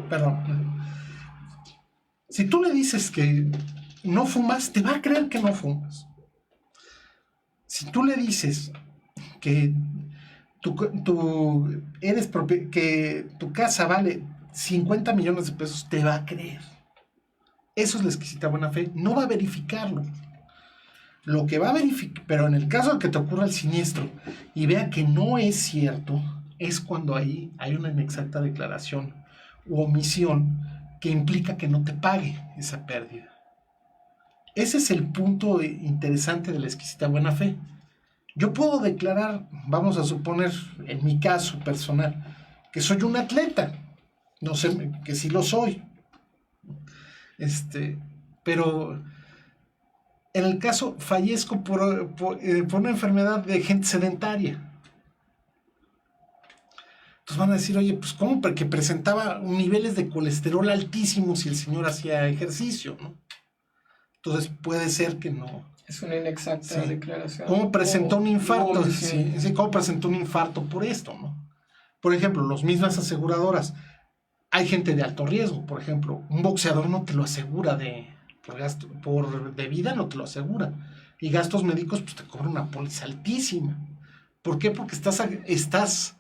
perdón. Si tú le dices que no fumas, te va a creer que no fumas. Si tú le dices que que tu casa vale 50 millones de pesos, te va a creer. Eso es la exquisita buena fe. No va a verificarlo. Lo que va a verificar, pero en el caso de que te ocurra el siniestro y vea que no es cierto, es cuando ahí hay una inexacta declaración u omisión que implica que no te pague esa pérdida. Ese es el punto interesante de la exquisita buena fe. Yo puedo declarar, vamos a suponer, en mi caso personal, que soy un atleta. No sé, que sí lo soy. Pero en el caso fallezco por una enfermedad de gente sedentaria. Entonces van a decir, oye, pues ¿cómo? Porque presentaba niveles de colesterol altísimos y el señor hacía ejercicio, ¿no? Entonces puede ser que no. Es una inexacta declaración. ¿Cómo presentó un infarto? ¿Cómo presentó un infarto por esto, no? Por ejemplo, las mismas aseguradoras. Hay gente de alto riesgo, por ejemplo. Un boxeador no te lo asegura por vida, no te lo asegura. Y gastos médicos, pues te cobra una póliza altísima. ¿Por qué? Porque estás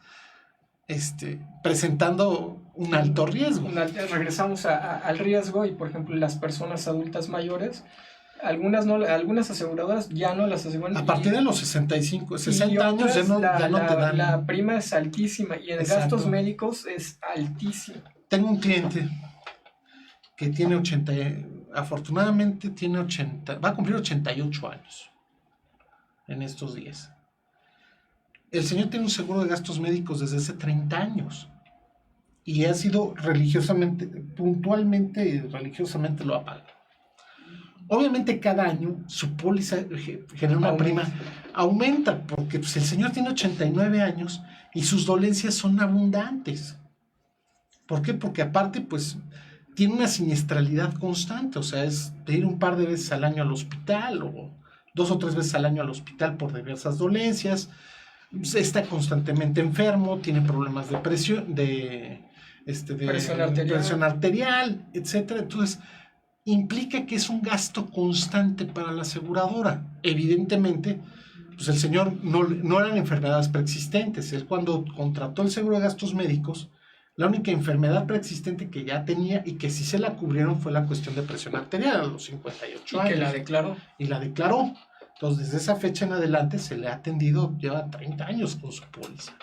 presentando un alto riesgo. Regresamos al riesgo y, por ejemplo, las personas adultas mayores, algunas aseguradoras ya no las aseguran. A partir de los 60 años ya no te dan. La prima es altísima y en gastos médicos es altísima. Tengo un cliente que tiene afortunadamente va a cumplir 88 años en estos días. El señor tiene un seguro de gastos médicos desde hace 30 años y ha sido puntualmente lo ha pagado. Obviamente cada año su póliza genera una prima, aumenta porque pues, el señor tiene 89 años y sus dolencias son abundantes. ¿Por qué? Porque aparte pues tiene una siniestralidad constante, o sea, es de ir un par de veces al año al hospital o 2 o 3 veces al año al hospital por diversas dolencias. Está constantemente enfermo, tiene problemas de presión, presión arterial, etcétera. Entonces, implica que es un gasto constante para la aseguradora. Evidentemente, pues el señor no eran enfermedades preexistentes. Él cuando contrató el seguro de gastos médicos, la única enfermedad preexistente que ya tenía y que sí se la cubrieron fue la cuestión de presión arterial a los 58 años. Y que la declaró. Y la declaró. Entonces, desde esa fecha en adelante se le ha atendido, lleva 30 años con su póliza.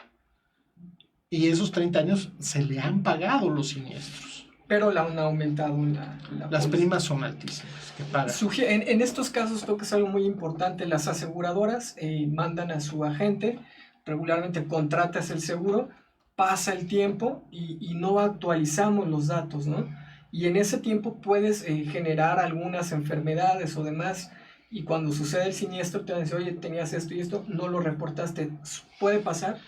Y esos 30 años se le han pagado los siniestros. Pero la han aumentado las primas son altísimas que pagan. En estos casos creo que es algo muy importante. Las aseguradoras mandan a su agente regularmente contratas el seguro, pasa el tiempo y no actualizamos los datos, ¿no? Y en ese tiempo puedes generar algunas enfermedades o demás, y cuando sucede el siniestro te van a decir, oye, tenías esto y esto, no lo reportaste. Puede pasar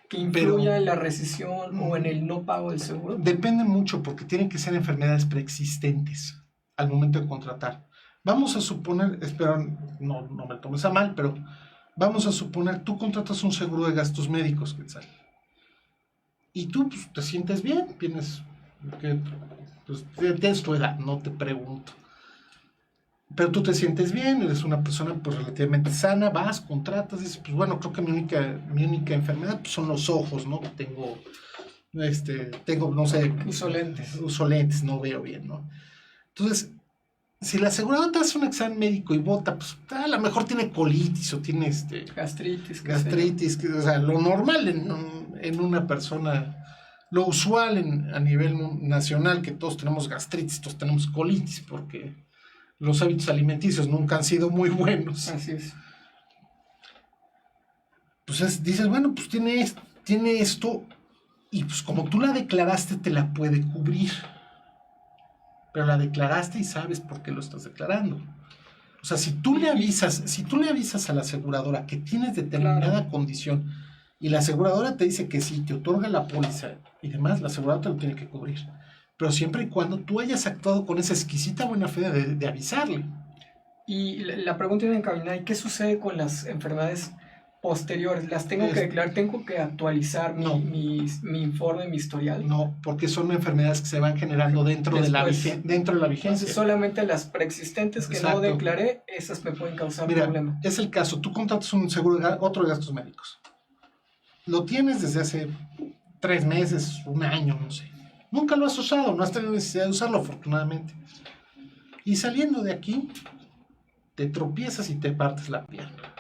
que influya en la rescisión o en el no pago del seguro. Depende mucho, porque tienen que ser enfermedades preexistentes al momento de contratar. Vamos a suponer, espero no me tomes a mal, pero vamos a suponer, tú contratas un seguro de gastos médicos, Quetzal, y tú pues, te sientes bien, tienes tu edad, no te pregunto, pero tú te sientes bien, eres una persona pues relativamente sana, vas, contratas, dices, pues bueno, creo que mi única enfermedad pues, son los ojos, ¿no? Tengo, no sé, uso lentes, no veo bien, ¿no? Entonces, si la aseguradora te hace un examen médico y bota, pues a lo mejor tiene colitis o tiene gastritis, o sea, lo normal en una persona, lo usual a nivel nacional, que todos tenemos gastritis, todos tenemos colitis, porque los hábitos alimenticios nunca han sido muy buenos. Así es. Pues dices, bueno, pues tiene esto, y pues como tú la declaraste, te la puede cubrir. Pero la declaraste y sabes por qué lo estás declarando. O sea, si tú le avisas a la aseguradora que tienes determinada condición y la aseguradora te dice que sí, te otorga la póliza y demás, la aseguradora te lo tiene que cubrir. Pero siempre y cuando tú hayas actuado con esa exquisita buena fe de avisarle. Y la pregunta iba encaminada, ¿y qué sucede con las enfermedades posteriores? ¿Las tengo que declarar? ¿Tengo que actualizar mi informe, mi historial? No, porque son enfermedades que se van generando dentro de la vigencia. Entonces, solamente las preexistentes que no declaré, esas me pueden causar problema. Es el caso, tú contratas un seguro, otro de gastos médicos. Lo tienes desde hace 3 meses, 1 año, no sé. Nunca lo has usado, no has tenido necesidad de usarlo, afortunadamente. Y saliendo de aquí, te tropiezas y te partes la pierna.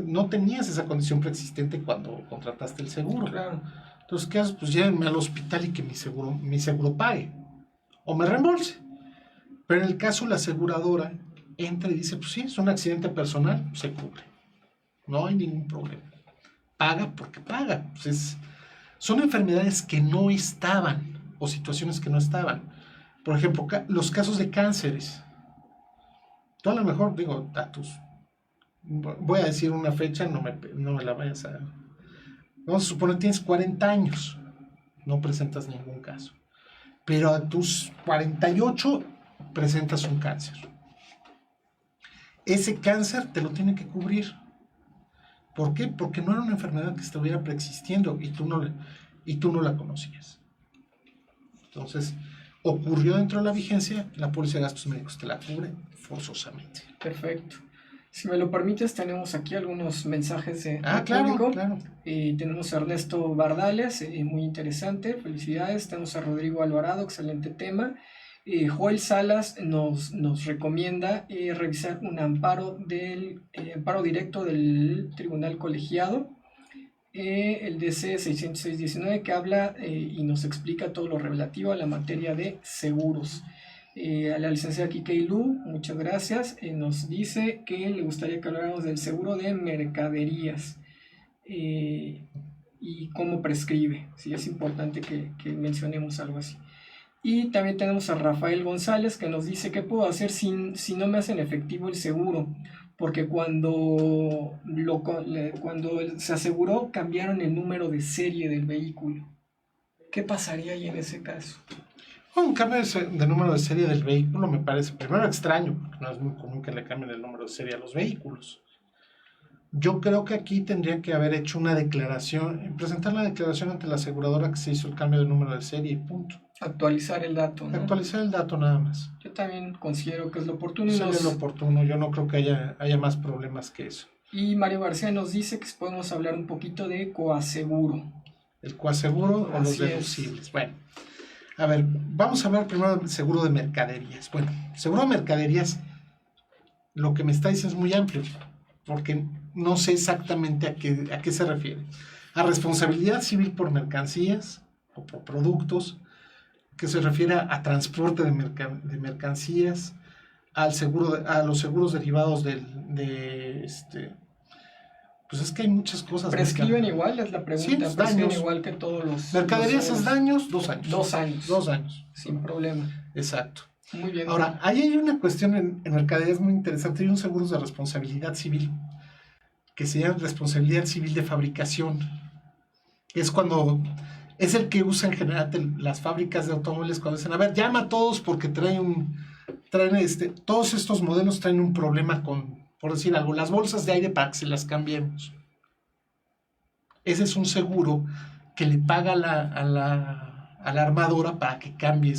No tenías esa condición preexistente cuando contrataste el seguro. Claro. Entonces, ¿qué haces? Pues llévenme al hospital y que mi seguro pague. O me reembolse. Pero en el caso la aseguradora entra y dice, pues sí, es un accidente personal, se cubre. No hay ningún problema. Paga porque paga. Pues son enfermedades que no estaban, o situaciones que no estaban. Por ejemplo, los casos de cánceres. Tú a lo mejor, digo, voy a decir una fecha, no me la vayas a... Vamos a suponer que tienes 40 años, no presentas ningún caso. Pero a tus 48 presentas un cáncer. Ese cáncer te lo tiene que cubrir. ¿Por qué? Porque no era una enfermedad que estuviera preexistiendo y tú no la conocías. Entonces, ocurrió dentro de la vigencia, la póliza de gastos médicos te la cubre forzosamente. Perfecto. Si me lo permites, tenemos aquí algunos mensajes de público. Claro. Tenemos a Ernesto Bardales, muy interesante, felicidades. Tenemos a Rodrigo Alvarado, excelente tema. Joel Salas nos recomienda revisar un amparo directo del Tribunal Colegiado, el DC 606-19, que habla y nos explica todo lo relativo a la materia de seguros. A la licenciada Kikei Lu, muchas gracias, nos dice que le gustaría que habláramos del seguro de mercaderías y cómo prescribe. Sí, es importante que mencionemos algo así. Y también tenemos a Rafael González, que nos dice qué puedo hacer si no me hacen efectivo el seguro, porque cuando se aseguró cambiaron el número de serie del vehículo. ¿Qué pasaría ahí en ese caso? Un cambio de número de serie del vehículo me parece primero extraño, porque no es muy común que le cambien el número de serie a los vehículos. Yo creo que aquí tendría que haber hecho una declaración, presentar la declaración ante la aseguradora que se hizo el cambio de número de serie y punto. Actualizar el dato, ¿no? Actualizar el dato nada más. Yo también considero que es lo oportuno. Sería lo oportuno, yo no creo que haya más problemas que eso. Y Mario García nos dice que podemos hablar un poquito de coaseguro. El coaseguro o los deducibles. Bueno, a ver, vamos a hablar primero del seguro de mercaderías. Bueno, seguro de mercaderías, lo que me está diciendo es muy amplio, porque no sé exactamente a qué se refiere. A responsabilidad civil por mercancías o por productos, que se refiere a transporte de mercancías, a los seguros derivados Pues es que hay muchas cosas. ¿Prescriben igual? Es la pregunta. Sí, ¿Prescriben daños. igual que todos los... Mercaderías los es daños, 2 años. 2 años. 2 años. Sin problema. Exacto. Muy bien. Ahora, ahí hay una cuestión en mercaderías muy interesante. Hay un seguro de responsabilidad civil que se llama responsabilidad civil de fabricación. Es cuando... Es el que usan en general las fábricas de automóviles cuando dicen, a ver, llama a todos porque todos estos modelos traen un problema con, por decir algo, las bolsas de aire para que se las cambiemos. Ese es un seguro que le paga a la armadora para que cambie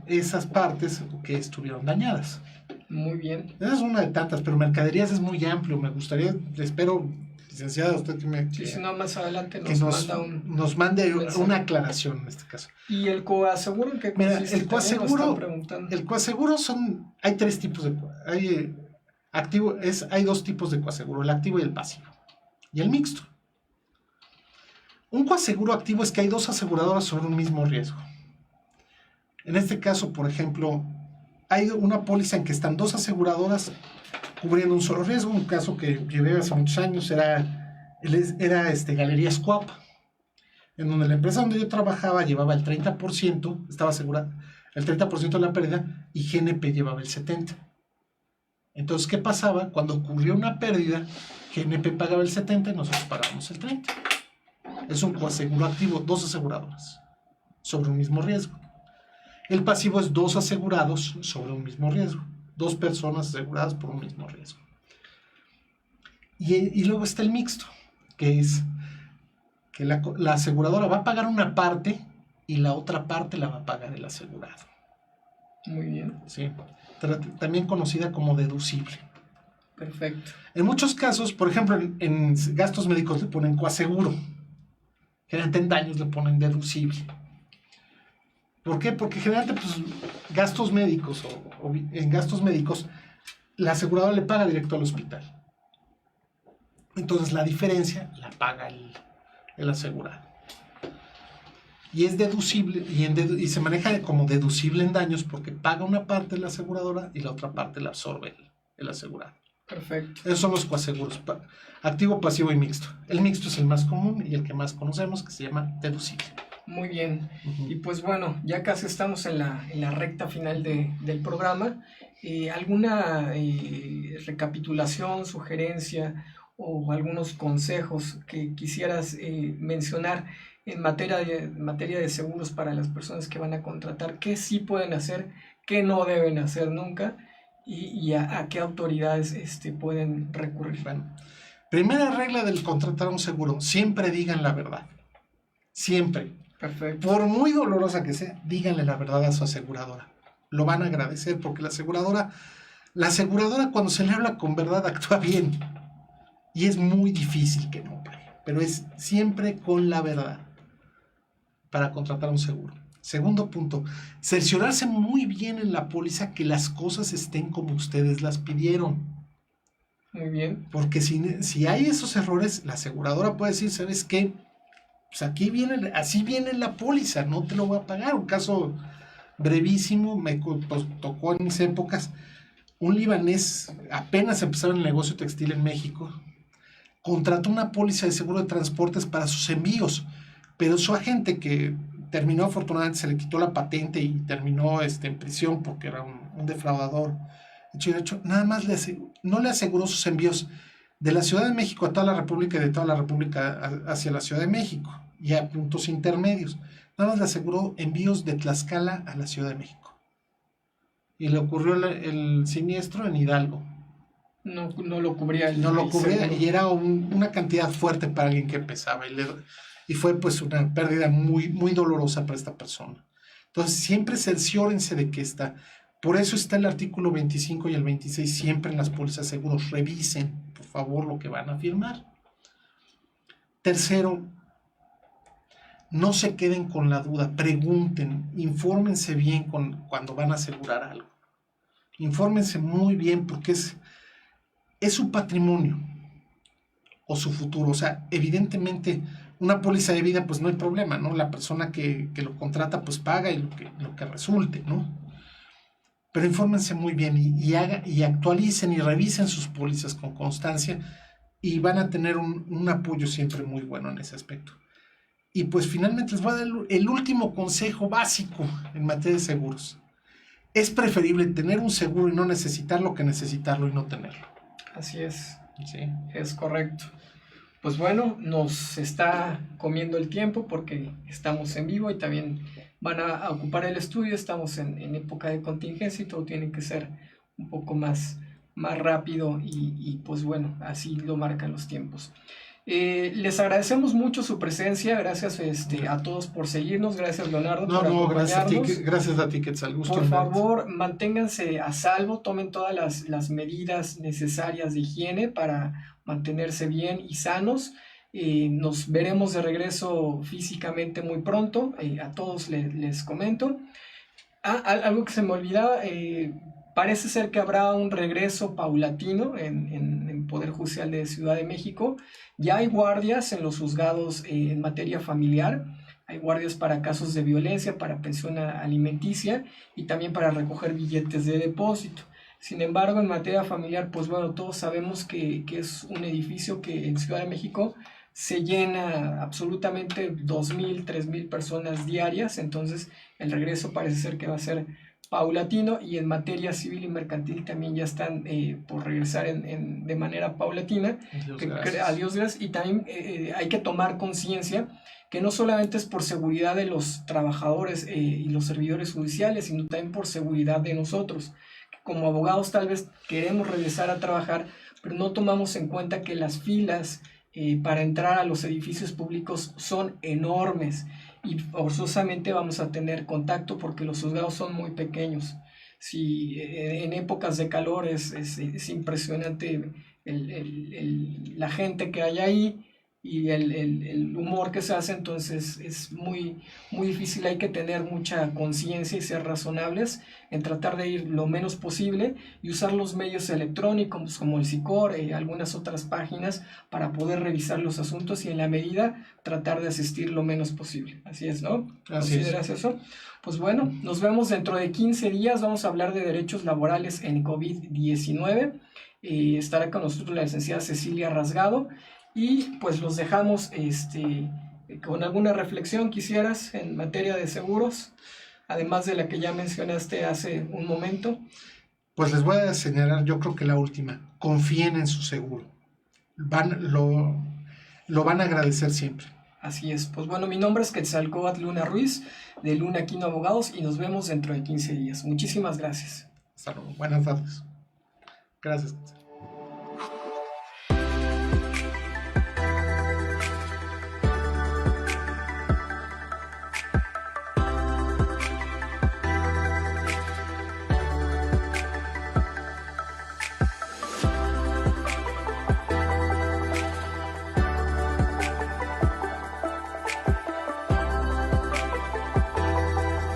esas partes que estuvieron dañadas. Muy bien. Esa es una de tantas, pero mercaderías es muy amplio. Me gustaría, espero, licenciada, usted si no, más adelante nos mande una aclaración en este caso. ¿Y el coaseguro en qué consiste? El coaseguro hay 3 tipos de hay 2 tipos de coaseguro, el activo y el pasivo, y el mixto. Un coaseguro activo es que hay 2 aseguradoras sobre un mismo riesgo. En este caso, por ejemplo, hay una póliza en que están 2 aseguradoras cubriendo un solo riesgo. Un caso que llevé hace muchos años era Galerías Coap, en donde la empresa donde yo trabajaba llevaba el 30%, estaba asegurada el 30% de la pérdida, y GNP llevaba el 70%. Entonces, ¿qué pasaba? Cuando ocurrió una pérdida, GNP pagaba el 70% y nosotros pagábamos el 30%. Es un coaseguro activo, 2 aseguradoras sobre un mismo riesgo. El pasivo es 2 asegurados sobre un mismo riesgo. 2 personas aseguradas por un mismo riesgo. Y luego está el mixto, que es que la aseguradora va a pagar una parte y la otra parte la va a pagar el asegurado. Muy bien. Sí. También conocida como deducible. Perfecto. En muchos casos, por ejemplo, en gastos médicos le ponen coaseguro. Generalmente en daños le ponen deducible. ¿Por qué? Porque generalmente gastos médicos o en gastos médicos la aseguradora le paga directo al hospital. Entonces la diferencia la paga el asegurado. Y es deducible y se maneja como deducible en daños porque paga una parte de la aseguradora y la otra parte la absorbe el asegurado. Perfecto. Esos son los coaseguros, activo, pasivo y mixto. El mixto es el más común y el que más conocemos, que se llama deducible. Muy bien. Uh-huh. Y pues bueno, ya casi estamos en la recta final del programa. ¿Alguna recapitulación, sugerencia o algunos consejos que quisieras mencionar en materia de seguros para las personas que van a contratar? ¿Qué sí pueden hacer, qué no deben hacer nunca y a qué autoridades pueden recurrir? Bueno, primera regla del contratar un seguro: siempre digan la verdad. Siempre. Perfecto. Por muy dolorosa que sea, díganle la verdad a su aseguradora. Lo van a agradecer porque la aseguradora cuando se le habla con verdad actúa bien. Y es muy difícil que no pague, pero es siempre con la verdad para contratar un seguro. Segundo punto, cerciorarse muy bien en la póliza que las cosas estén como ustedes las pidieron. Muy bien. Porque si hay esos errores, la aseguradora puede decir, ¿sabes qué? Pues así viene la póliza, no te lo voy a pagar. Un caso brevísimo, me tocó en mis épocas, un libanés, apenas empezaba el negocio textil en México, contrató una póliza de seguro de transportes para sus envíos, pero su agente, que terminó afortunadamente, se le quitó la patente y terminó en prisión porque era un defraudador. De hecho, nada más no le aseguró sus envíos de la Ciudad de México a toda la República y de toda la República hacia la Ciudad de México y a puntos intermedios. Nada más le aseguró envíos de Tlaxcala a la Ciudad de México. Y le ocurrió el siniestro en Hidalgo. No lo cubría No lo cubría seguro. y era una cantidad fuerte para alguien que pesaba. Y fue pues una pérdida muy, muy dolorosa para esta persona. Entonces siempre cerciórense de que está. Por eso está el artículo 25 y el 26 siempre en las pólizas de seguros. Revisen, por favor, lo que van a firmar. Tercero, no se queden con la duda. Pregunten, infórmense bien cuando van a asegurar algo. Infórmense muy bien porque es su patrimonio o su futuro. O sea, evidentemente, una póliza de vida, pues no hay problema, ¿no? La persona que lo contrata, pues paga y lo que resulte, ¿no? pero infórmense muy bien y actualicen y revisen sus pólizas con constancia y van a tener un apoyo siempre muy bueno en ese aspecto. Y pues finalmente les voy a dar el último consejo básico en materia de seguros. Es preferible tener un seguro y no necesitarlo que necesitarlo y no tenerlo. Así es. Sí. Es correcto. Pues bueno, nos está comiendo el tiempo porque estamos en vivo y también van a ocupar el estudio. Estamos en época de contingencia y todo tiene que ser un poco más rápido y pues bueno, así lo marcan los tiempos. Les agradecemos mucho su presencia, gracias a todos por seguirnos, gracias Leonardo por acompañarnos. Gracias a ti, Quetzal. Por favor, manténganse a salvo, tomen todas las medidas necesarias de higiene para mantenerse bien y sanos. Nos veremos de regreso físicamente muy pronto, a todos les comento. Algo que se me olvidaba, parece ser que habrá un regreso paulatino en Poder Judicial de Ciudad de México. Ya hay guardias en los juzgados en materia familiar, hay guardias para casos de violencia, para pensión alimenticia y también para recoger billetes de depósito. Sin embargo, en materia familiar, pues bueno, todos sabemos que es un edificio que en Ciudad de México se llena absolutamente 2,000, 3,000 personas diarias, entonces el regreso parece ser que va a ser paulatino y en materia civil y mercantil también ya están por regresar de manera paulatina. Adiós, gracias. Y también hay que tomar conciencia que no solamente es por seguridad de los trabajadores y los servidores judiciales, sino también por seguridad de nosotros. Como abogados tal vez queremos regresar a trabajar, pero no tomamos en cuenta que las filas para entrar a los edificios públicos son enormes y forzosamente vamos a tener contacto porque los juzgados son muy pequeños. Si en épocas de calor es impresionante la gente que hay ahí y el humor que se hace, entonces es muy difícil. Hay que tener mucha conciencia y ser razonables en tratar de ir lo menos posible y usar los medios electrónicos como el SICOR y algunas otras páginas para poder revisar los asuntos y en la medida tratar de asistir lo menos posible. Así es, ¿no? ¿Consideras eso? Pues bueno, nos vemos dentro de 15 días. Vamos a hablar de derechos laborales en COVID-19. Estará con nosotros la licenciada Cecilia Rasgado. Y pues los dejamos con alguna reflexión quisieras en materia de seguros, además de la que ya mencionaste hace un momento. Pues les voy a señalar, yo creo que la última, confíen en su seguro, lo van a agradecer siempre. Así es, pues bueno, mi nombre es Quetzalcóatl Luna Ruiz, de Luna Aquino Abogados, y nos vemos dentro de 15 días. Muchísimas gracias. Hasta luego, buenas tardes. Gracias.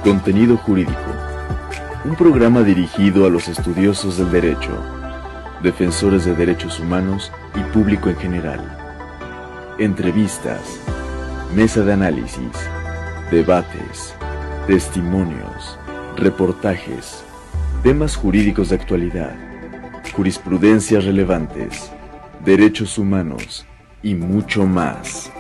Contenido jurídico. Un programa dirigido a los estudiosos del derecho, defensores de derechos humanos y público en general. Entrevistas, mesa de análisis, debates, testimonios, reportajes, temas jurídicos de actualidad, jurisprudencias relevantes, derechos humanos y mucho más.